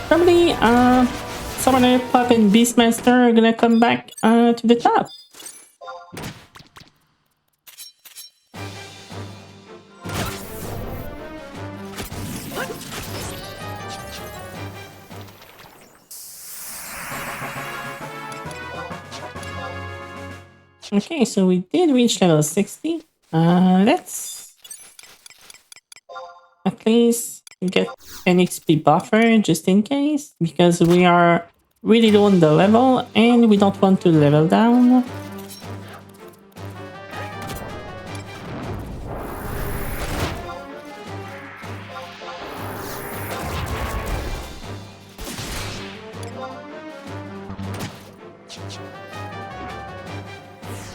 Probably, Summoner, Pup, and Beastmaster are gonna come back to the top. Okay, so we did reach level 60. Let's at least get an XP buffer just in case, because we are really low on the level and we don't want to level down.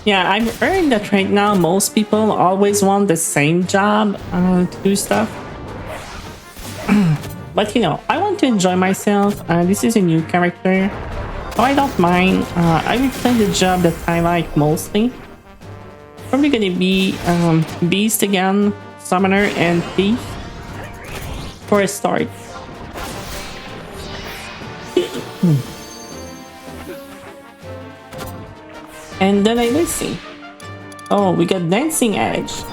Yeah, I've heard that right now most people always want the same job to do stuff. But you know, I want to enjoy myself. This is a new character, so I don't mind. I will play the job that I like mostly. Probably gonna be Beast again, Summoner, and Thief for a start. And then I will see. Oh, we got Dancing Edge.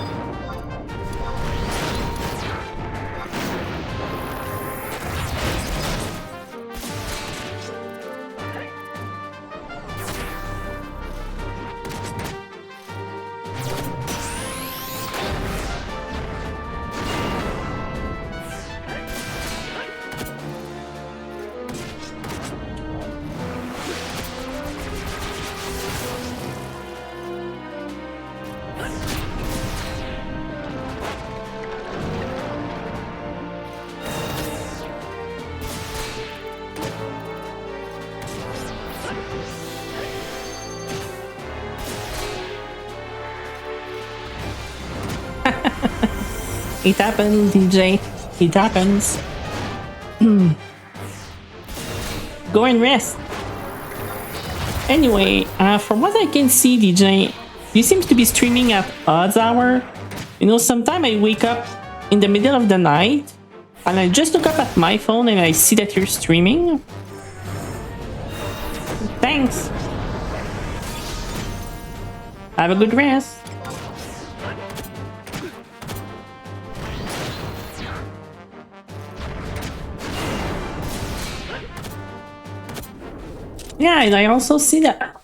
It happens, DJ. It happens. Go and rest. Anyway, from what I can see, DJ, you seem to be streaming at odds hour. You know, sometimes I wake up in the middle of the night and I just look up at my phone and I see that you're streaming. Thanks. Have a good rest. Yeah, and I also see that.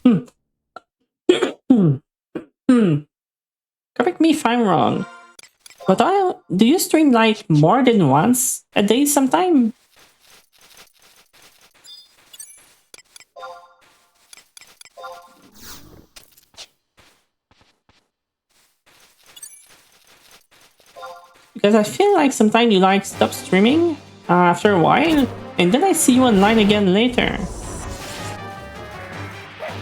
Correct me if I'm wrong. But do you stream like more than once a day sometime? Because I feel like sometimes you like stop streaming after a while, and then I see you online again later.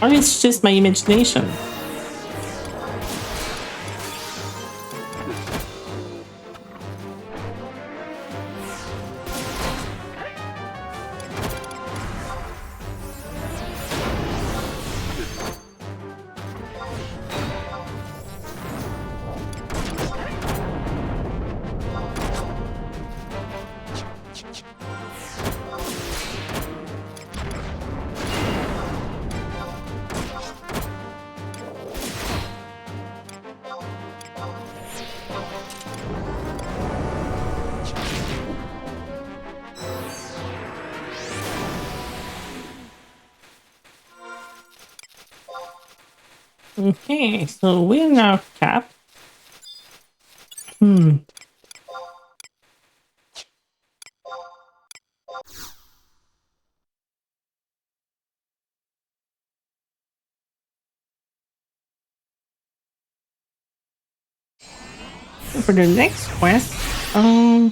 Or it's just my imagination. Okay, so we're now capped. For the next quest, yeah,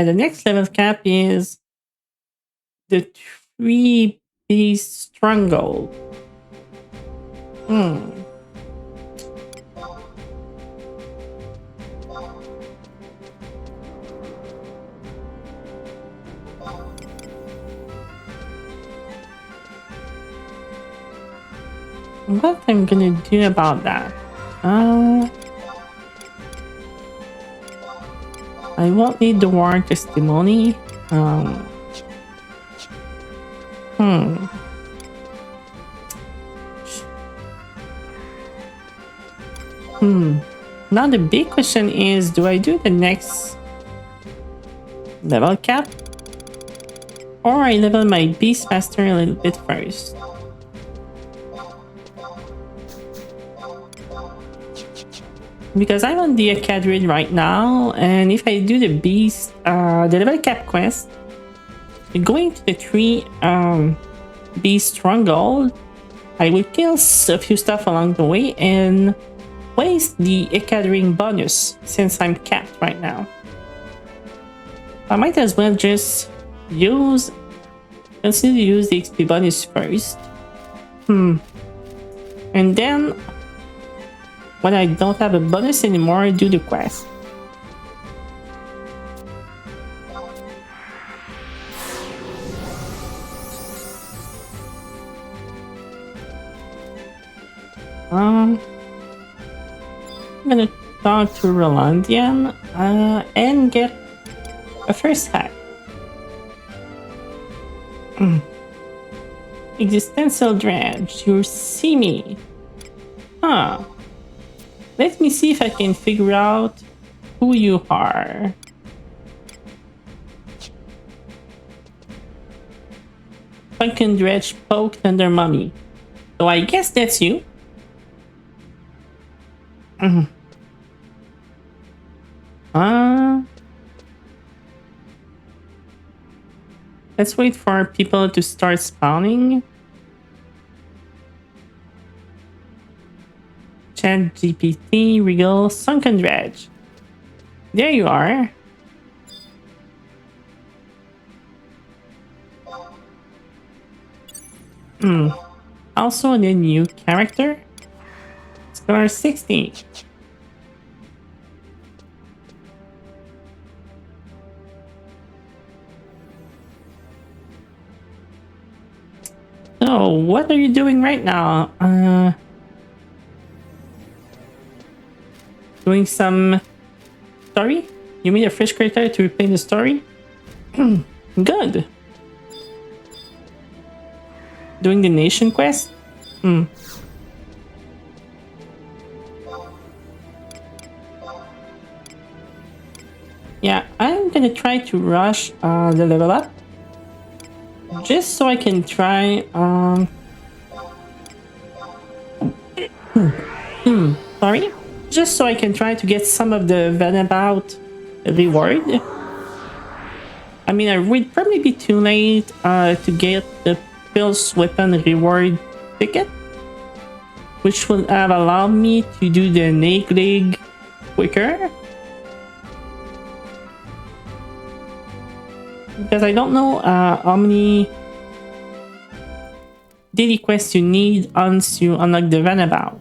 the next level cap is the 3-piece stronghold. What I'm gonna do about that? I won't need the war testimony. Now the big question is, do I do the next level cap? Or I level my Beastmaster a little bit first? Because I'm on the Acadrid right now, and if I do the Beast, the level cap quest, going to the 3 Beast Stronghold, I will kill a few stuff along the way and waste the Ecadring bonus since I'm capped right now. I might as well just consider to use the XP bonus first. And then, when I don't have a bonus anymore, do the quest. I'm gonna talk to Rolandian and get a first hack. Existential Dredge, you see me. Huh. Let me see if I can figure out who you are. Pumpkin Dredge poked under mummy. So I guess that's you. Let's wait for people to start spawning. Chat GPT, Regal, Sunken Dredge. There you are. Also a new character. Score 60. So, what are you doing right now? Doing some story? You mean a fresh creator to replay the story? Good. Doing the nation quest? Yeah, I'm gonna try to rush the level up. Just so I can try sorry? Just so I can try to get some of the Venabout reward. I mean, I would probably be too late to get the Pulse Weapon reward ticket, which will have allowed me to do the Naglig quicker. Because I don't know how many daily quests you need once you unlock the runabout.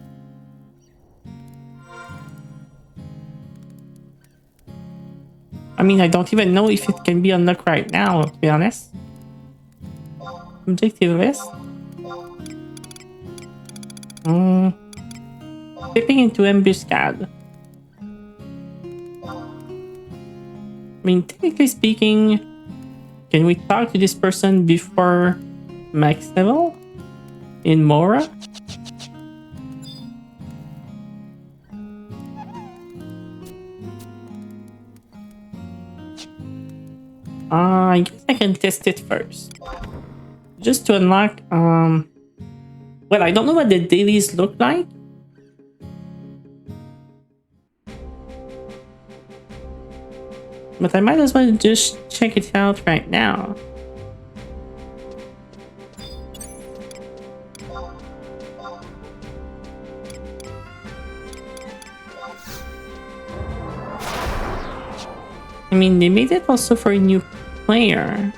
I mean, I don't even know if it can be unlocked right now, to be honest. Objective list. Stepping into ambuscade. I mean, technically speaking, can we talk to this person before max level in Mora? I guess I can test it first. Just to unlock, well, I don't know what the dailies look like. But I might as well just check it out right now. I mean, they made it also for a new player.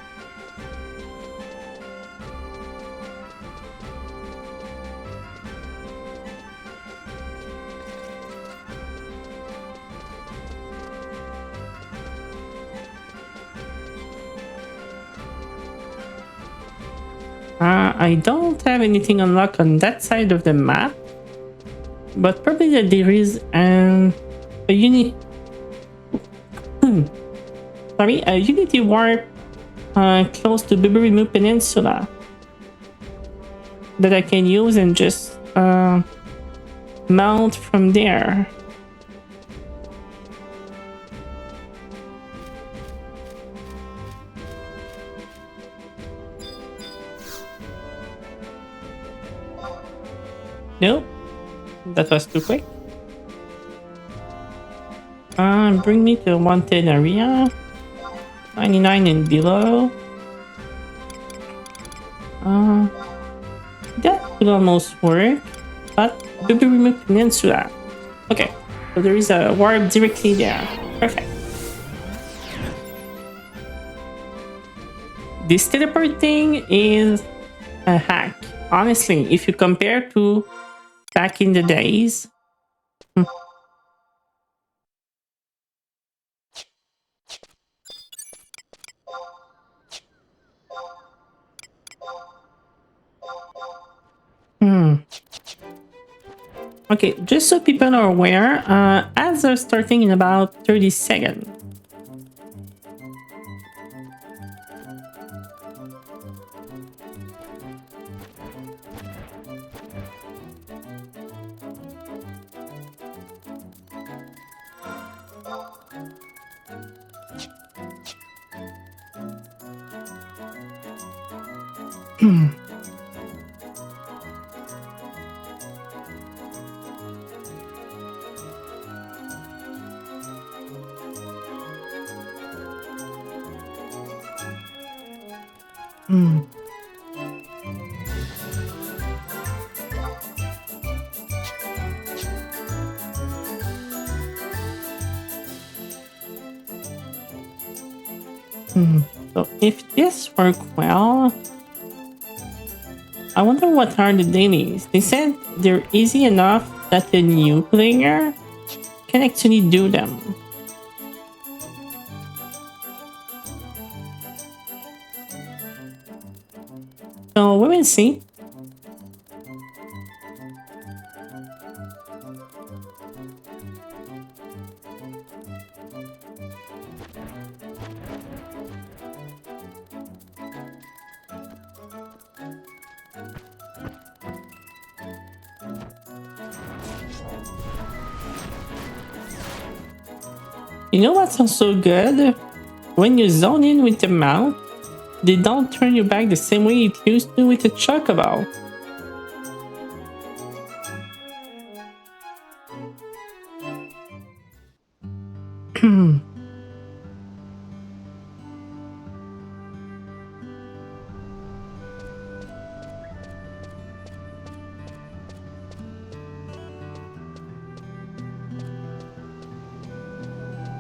I don't have anything unlocked on that side of the map, but probably that there is a unit. Sorry, a Unity warp close to Biberimu Peninsula that I can use and just mount from there. Nope, that was too quick. Bring me to 110 area. 99 and below. That would almost work. But Biberimu Peninsula. Okay, so there is a warp directly there. Perfect. This teleport thing is a hack. Honestly, if you compare to back in the days. Okay, just so people are aware, ads are starting in about 30 seconds. So if this worked well, I wonder what are the dailies. They said they're easy enough that the new player can actually do them. So we will see. You know what's also good? When you zone in with the mount, they don't turn you back the same way it used to with the chocobo.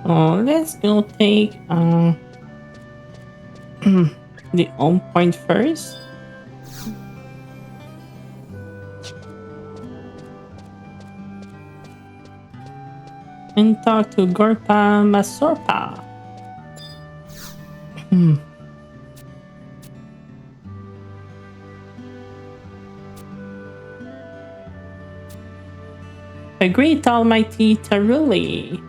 Oh, let's go take the home point first. And talk to Gorpa Masorpa. A great almighty Taruli.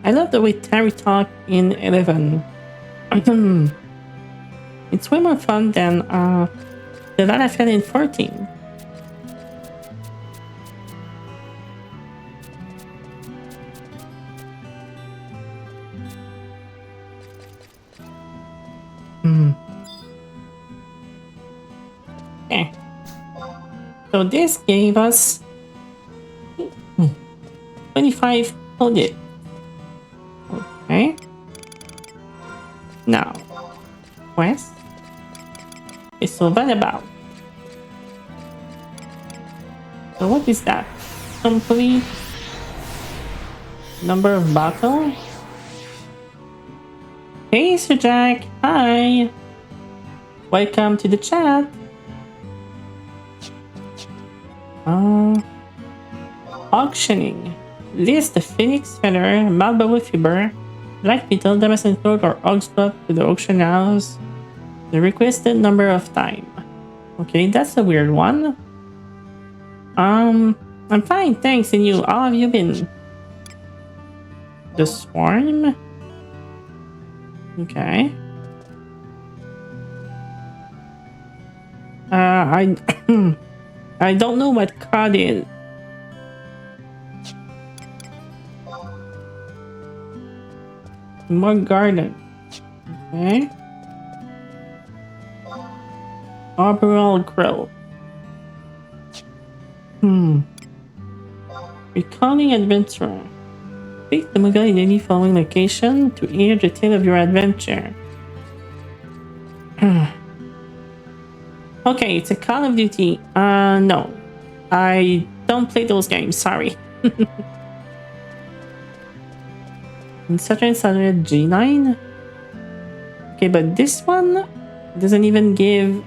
I love the way Terry talk in 11. It's way more fun than the that I felt in 14. Okay. So this gave us 25 credit. Okay. Now, quest. Okay, so what about? So what is that? Complete number of battle? Hey, Sir Jack. Hi. Welcome to the chat. Auctioning. List the Phoenix Feather, Marlborough Fiber, Black Beetle, Damascene Cloak, or Oxblock to the auction house. The requested number of time. Okay, that's a weird one. I'm fine, thanks. And you? How have you been? The Swarm? Okay. I I don't know what card is. More garden. Okay. Arboreal Grill. Recalling adventurer. Pick the Mughal in any following location to hear the tale of your adventure. Okay, it's a Call of Duty. No. I don't play those games, sorry. Saturn G9. Okay, but this one doesn't even give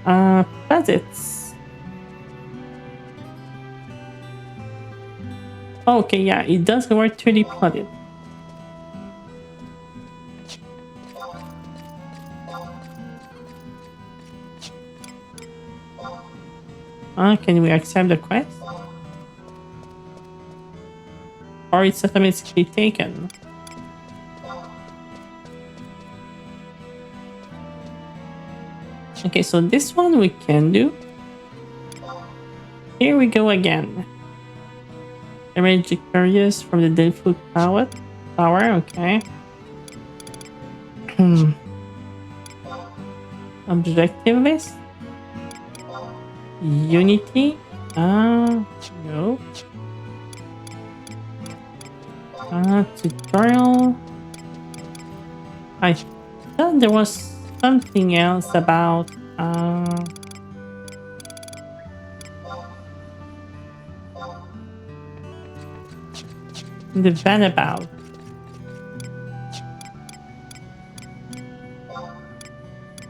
credits. Okay, yeah, it does reward 30 credits. Can we accept the quest? Or it's automatically taken? Okay, so this one we can do. Here we go again. Emerging Curious from the Delphi Tower, okay. Objective list. Unity. No. Tutorial. I thought there was something else about the van about.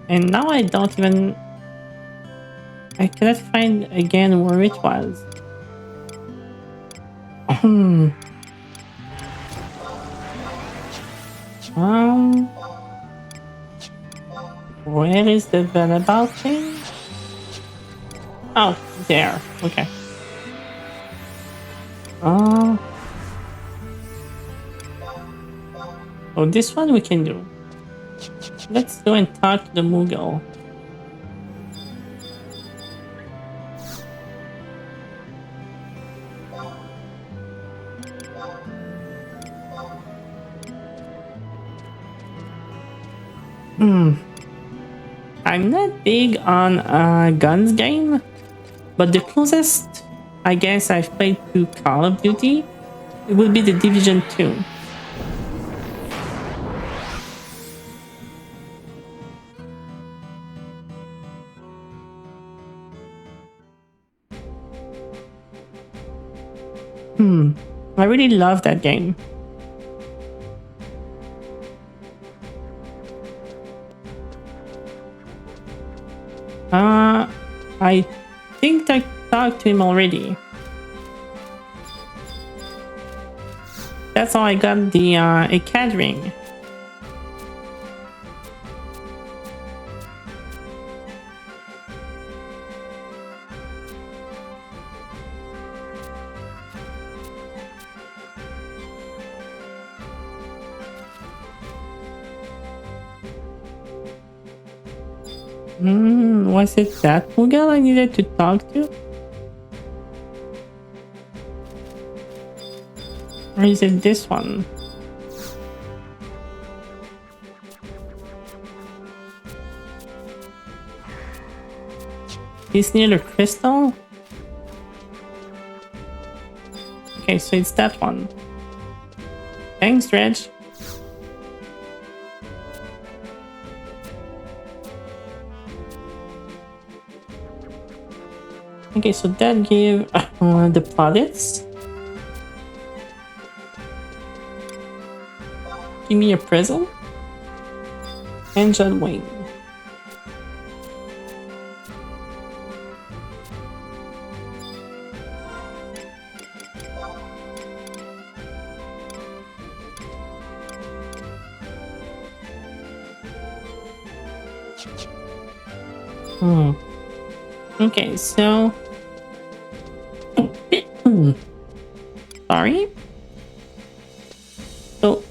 And now I don't even... I cannot find again where it was. Where is the van about thing? Oh, there. Okay. Oh, this one we can do. Let's go and talk to the Mughal. I'm not big on guns game, but the closest I guess I've played to Call of Duty, it will be the Division 2. I really love that game. I think I talked to him already. That's how I got the a cat ring. Was it that Mughal I needed to talk to? Or is it this one? He's near the crystal? Okay, so it's that one. Thanks, Reg. Okay, so that gave the plaudits. Give me a present. Angel wing. Okay, so sorry. So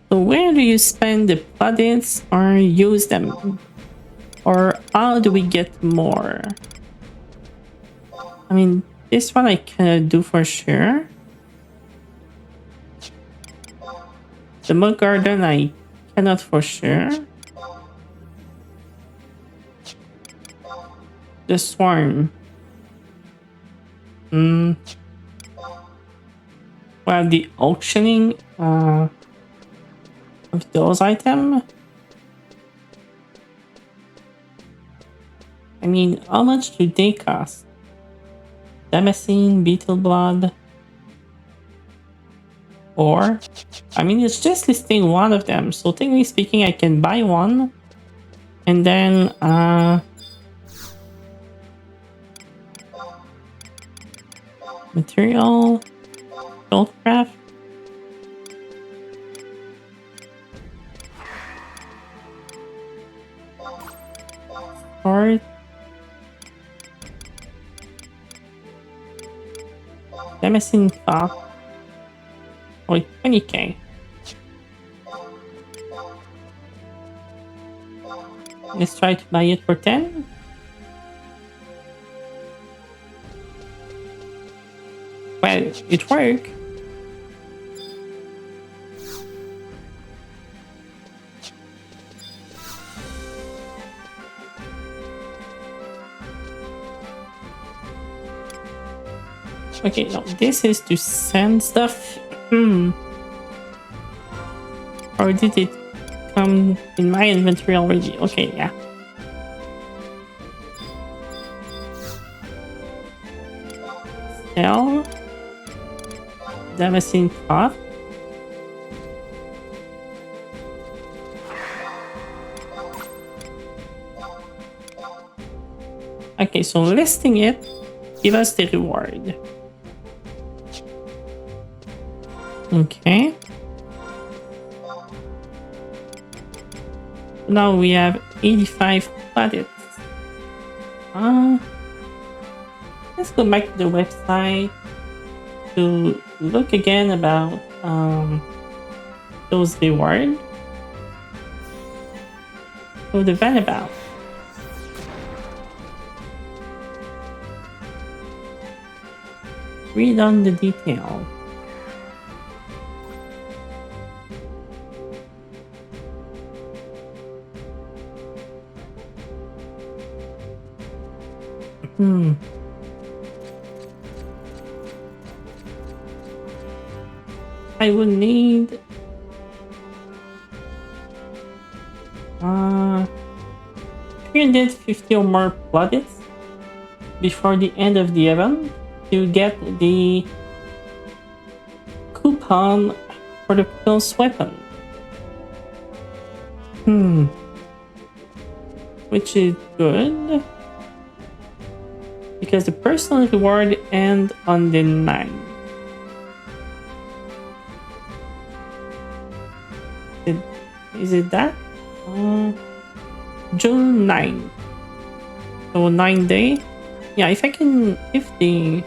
so where do you spend the plaudits or use them? Or how do we get more? I mean, this one I can do for sure. The mud garden I cannot for sure. The swarm. Well, the auctioning of those items. I mean, how much do they cost? Damascene, beetle blood. Or, I mean, it's just listing one of them. So technically speaking, I can buy one. And then, material, goldcraft. Sword. Damascene top. Oh, 20k. Let's try to buy it for 10. Well, it worked. Okay, no, this is to send stuff. Or did it come in my inventory already? Okay, yeah. Sell. Damascene pot. Okay, so listing it, give us the reward. Okay. Now we have 85 plaudits. Let's go back to the website to look again about those rewards. So the Vanabout. Read on the detail. I will need 350 or more plaudits before the end of the event to get the coupon for the pulse weapon. which is good because the personal reward ends on the 9th. Is it that? June 9th. So 9 day. Yeah, if the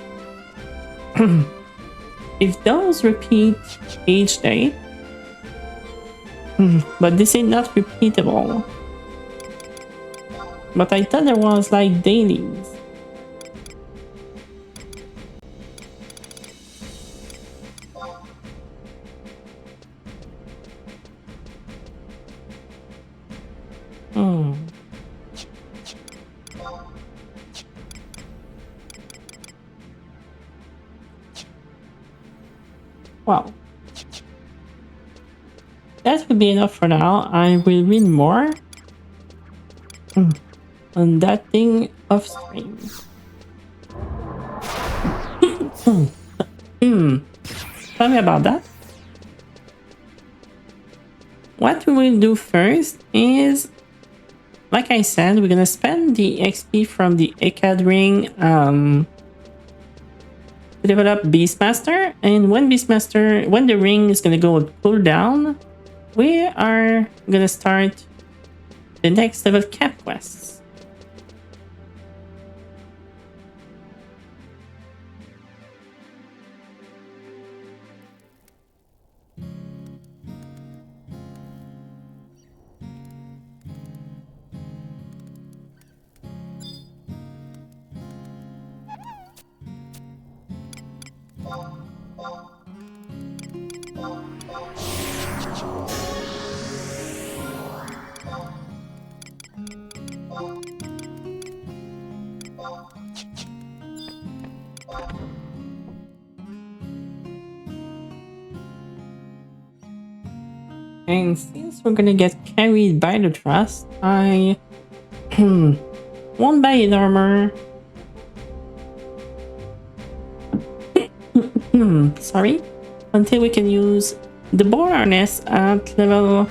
if those repeat each day, but this is not repeatable. But I thought there was like dailies. Well, that would be enough for now. I will read more on that thing off stream. Tell me about that. What we will do first is, like I said, we're gonna spend the XP from the ECAD ring to develop Beastmaster, and when the ring is gonna go cool down, we are gonna start the next level cap quests. And since we're gonna get carried by the trust, I won't buy an armor. Sorry. Until we can use the boar harness at level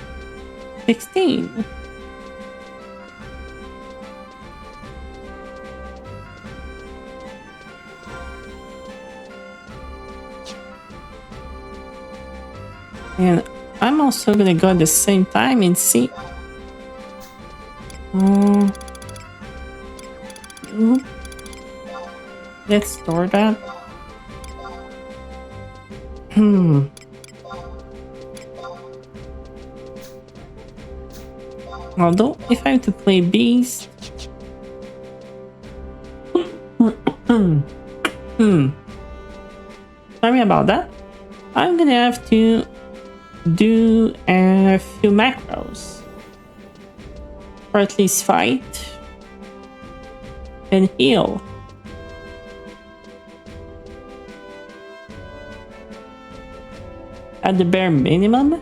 16. And I'm also gonna go at the same time and see. Let's store that. Although, if I have to play Beast... Sorry about that. I'm gonna have to do a few macros. Or at least fight. And heal. At the bare minimum.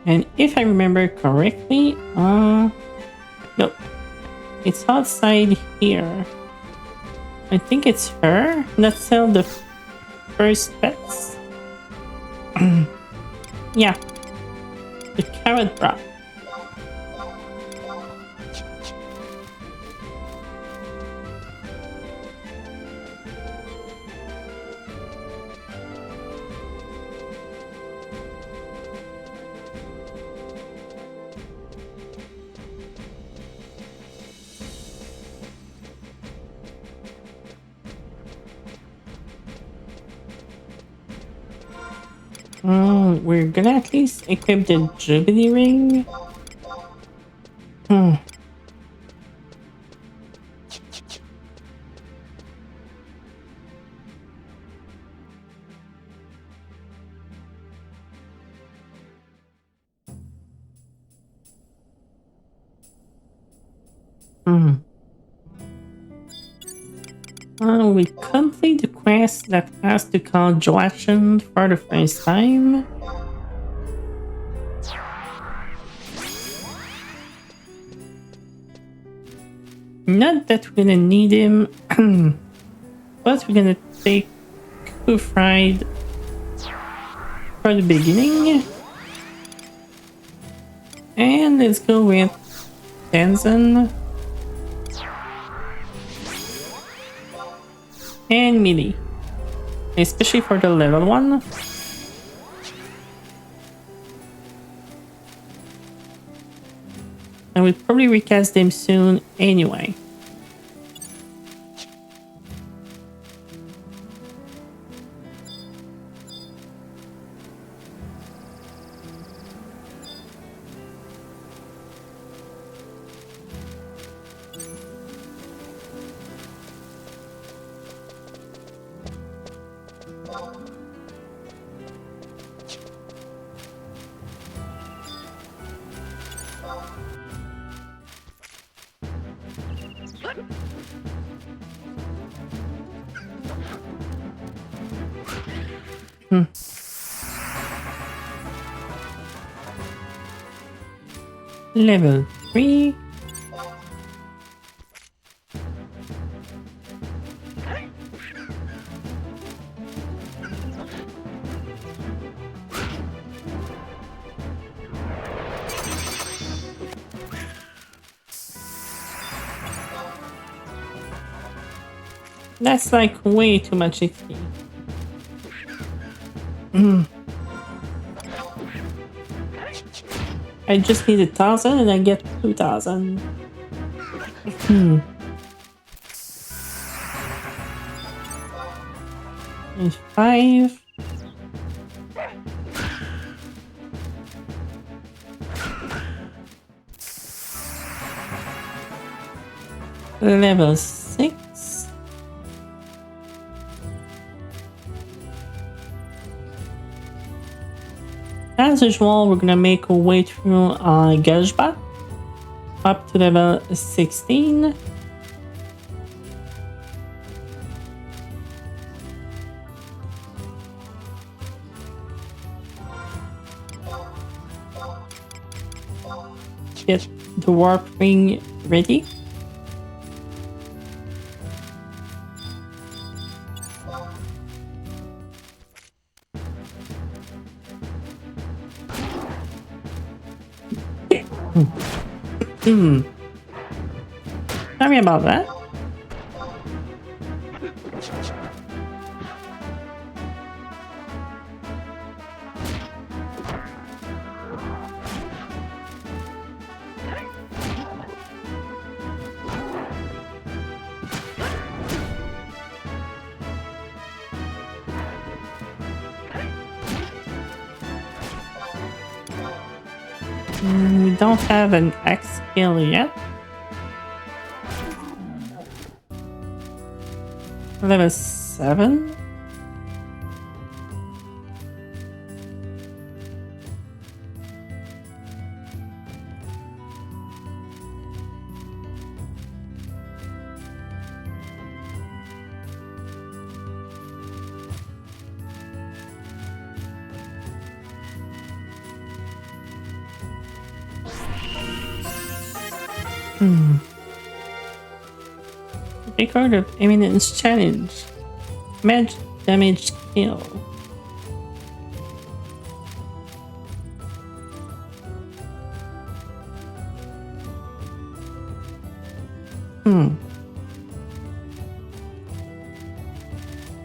And if I remember correctly, no, it's outside here. I think it's her. Let's sell the first pets. Yeah, the carrot bra. We're gonna at least equip the Jubilee ring. We complete the quest that has to call Joachim for the first time. Not that we're gonna need him, but we're gonna take Hoof Ride for the beginning. And let's go with Tenzin and Melee, especially for the level 1. And we'll probably recast them soon anyway. Level 3. That's like way too much XP. I just need 1,000 and I get 2,000. And 5. Level 6. As usual, we're gonna make our way through Gajba up to level 16. Get the warp ring ready. Sorry about that. We don't have an X skill yet. Level 7. Record of Eminence Challenge. Match damage skill.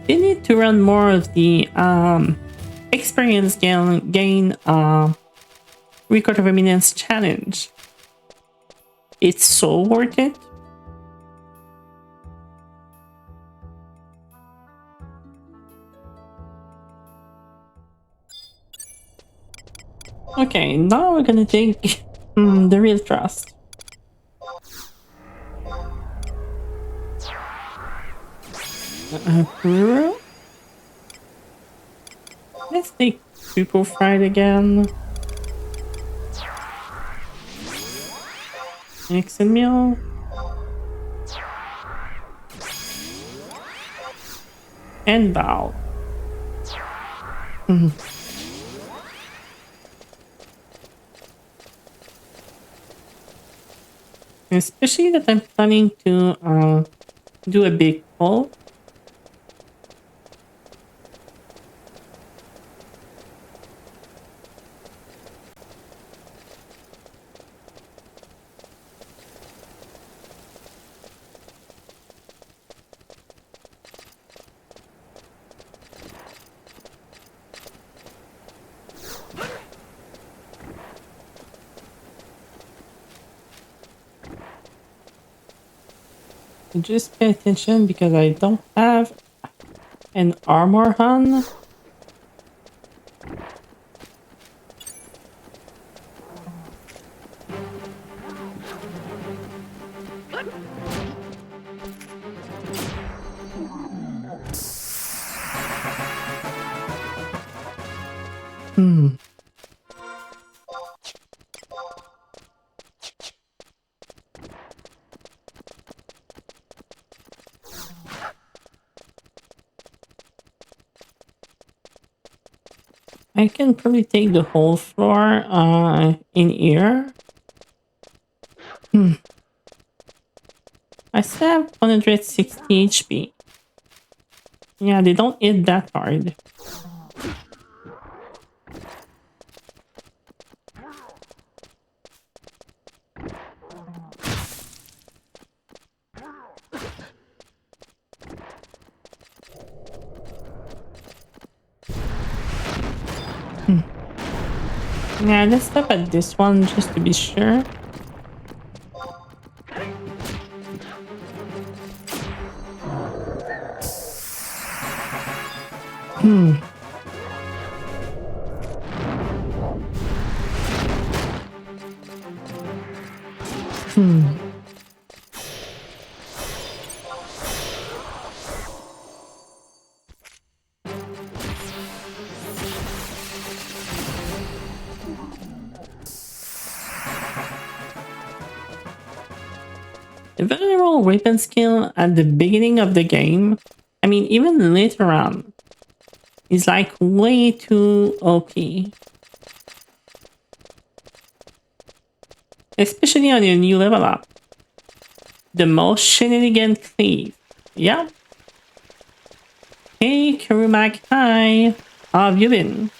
We need to run more of the experience gain Record of Eminence Challenge. It's so worth it. Okay, now we're gonna take the real trust. Let's take Super Fried again. Mix and meal. And bow. Especially that I'm planning to do a big pull. Just pay attention because I don't have an armor on. Hmm. I can probably take the whole floor in here. Hmm. I still have 160 HP. Yeah, they don't hit that hard. Hmm. Yeah, let's stop at this one just to be sure. Hmm. Hmm. The vulnerable weapon skill at the beginning of the game, I mean, even later on, is like way too OP. Especially on your new level up. The most shenanigan cleave. Yeah. Hey, Kurumak, hi. How have you been?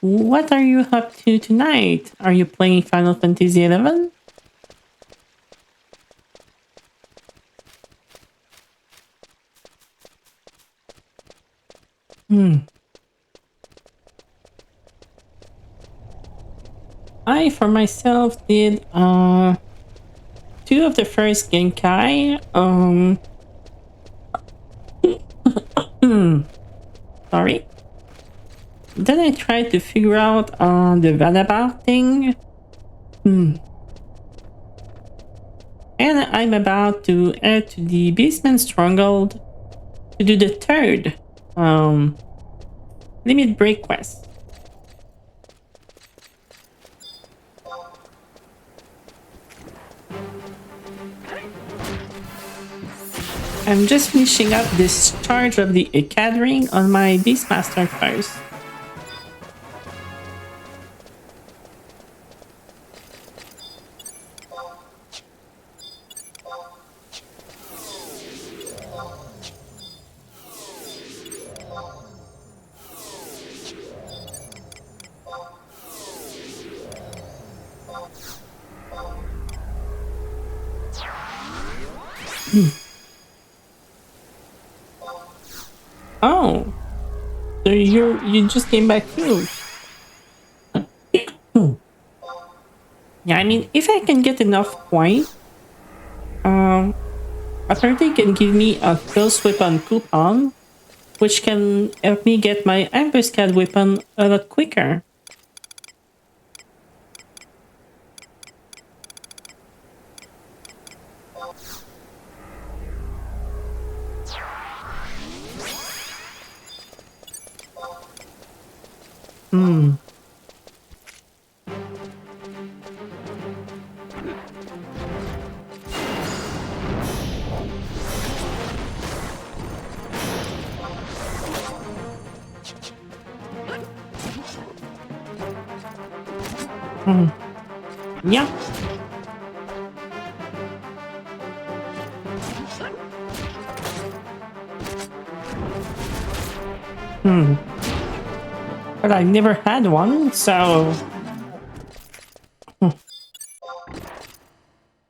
What are you up to tonight? Are you playing Final Fantasy XI? Hmm. I, for myself, did two of the first Genkai. Sorry. Then I tried to figure out the Vadabar thing. Hmm. And I'm about to head to the basement stronghold to do the third limit break quest. I'm just finishing up this charge of the Ecad ring on my Beastmaster first. Oh, so you just came back too. Yeah, I mean, if I can get enough points, Authority can give me a close weapon coupon, which can help me get my ambuscade weapon a lot quicker. Hmm. Hmm. Yeah. Hmm. But I've never had one, so...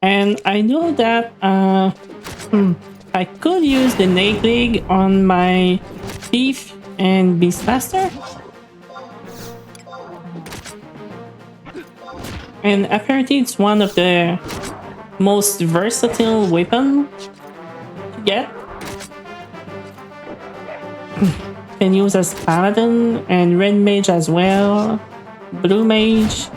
And I know that I could use the Nightlig on my thief and Beast Master. And apparently it's one of the most versatile weapon to get. Can use as Paladin and Red Mage as well. Blue Mage.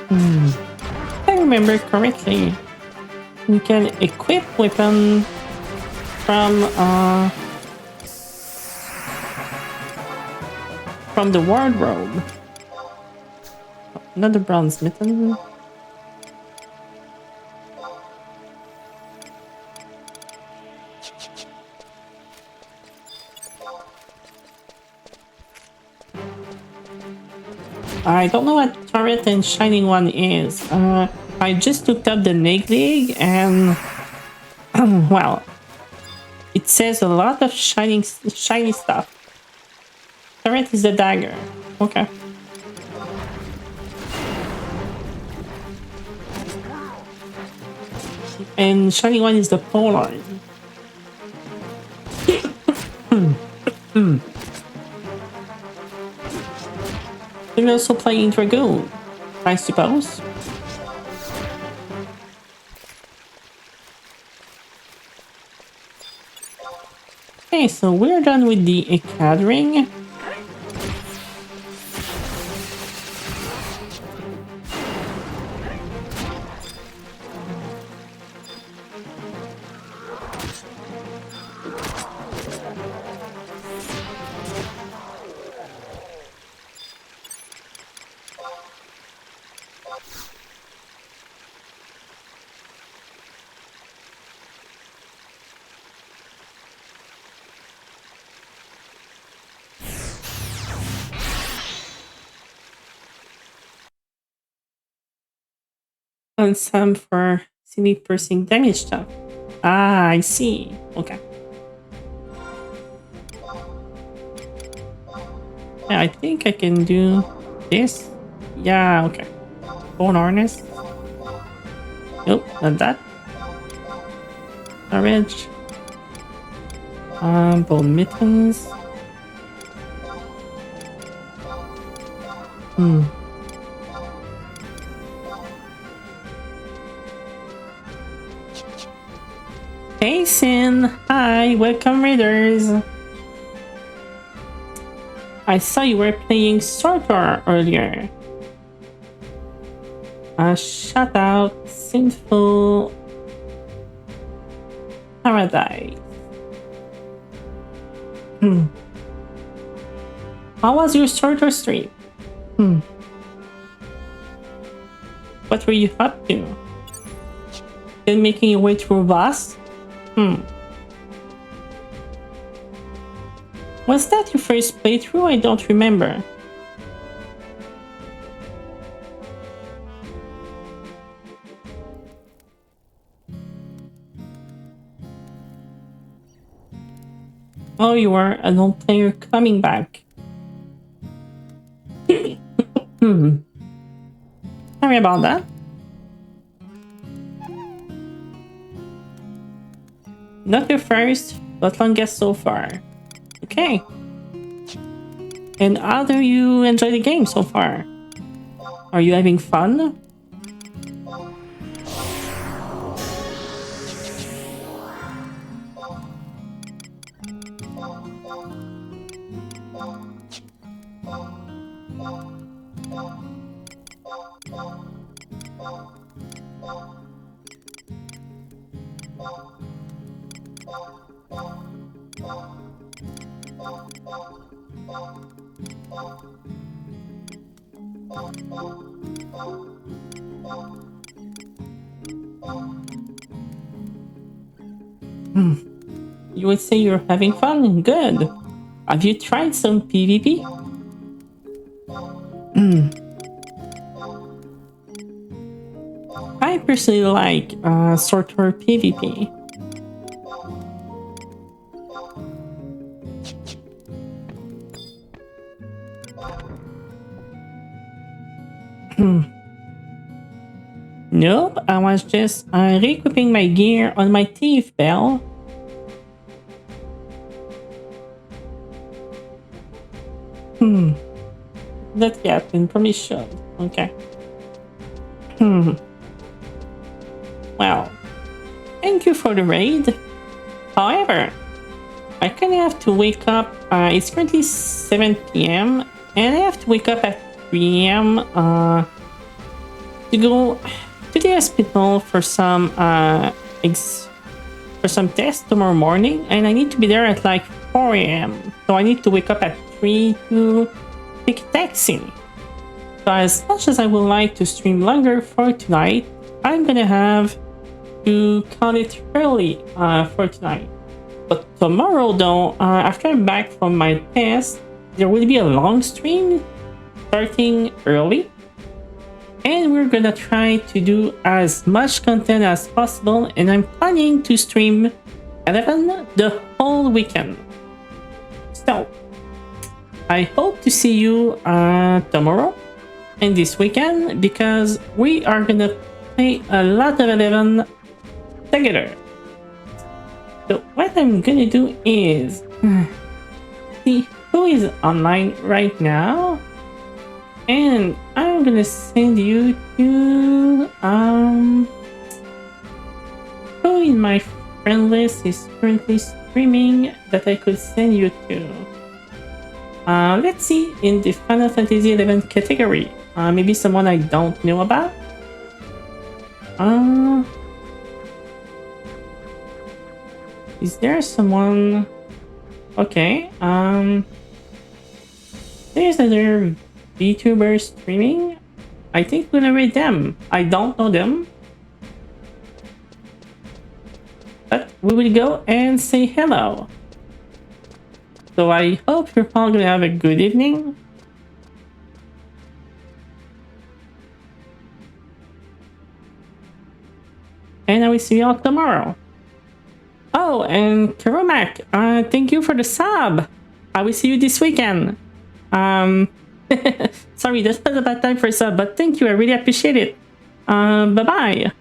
If I remember correctly, you can equip weapon from the wardrobe. Another bronze mitten. I don't know what turret and shining one is. I just looked up the League and well, it says a lot of shiny stuff. Turret is the dagger. Okay. And shiny one is the polar. You're also playing Dragoon, I suppose. Okay, so we're done with the Ecad ring. And some for silly piercing damage stuff. Ah, I see. Okay. Yeah, I think I can do this. Yeah, okay. Bone harness. Nope, not that. Courage. Bone mittens. Hey Sin! Hi, welcome readers! I saw you were playing Sortor earlier. Shout out, Sinful Paradise. How was your Sortor stream? What were you up to? Still making your way through boss? Was that your first playthrough? I don't remember. Oh, you are an old player coming back. Sorry about that. Not your first, but longest so far. Okay. And how do you enjoy the game so far? Are you having fun? You would say you're having fun? Good. Have you tried some PvP? I personally like Sortor PvP. Nope, I was just re-equipping my gear on my thief bell. That captain probably should. Okay. Well, thank you for the raid. However, I kind of have to wake up. It's currently 7 p.m. and I have to wake up at 3 a.m. To go to the hospital for some tests tomorrow morning, and I need to be there at like 4 a.m. So I need to wake up at 3 to take a taxi. So as much as I would like to stream longer for tonight, I'm gonna have to call it early for tonight. But tomorrow though, after I'm back from my test, there will be a long stream starting early. And we're gonna try to do as much content as possible, and I'm planning to stream 11 the whole weekend. So, I hope to see you tomorrow and this weekend, because we are gonna play a lot of 11 together. So what I'm gonna do is see who is online right now, and I'm gonna send you to who in my friend list is currently streaming that I could send you to. Let's see, in the Final Fantasy 11 category, maybe someone I don't know about. Is there someone? Okay, there's another VTuber streaming. I think we're gonna read them. I don't know them, but we will go and say hello. So I hope you're all gonna have a good evening. And I will see you all tomorrow. Oh, and Karomak, thank you for the sub. I will see you this weekend. Sorry, that's not a bad time for a sub, but thank you. I really appreciate it. Bye-bye.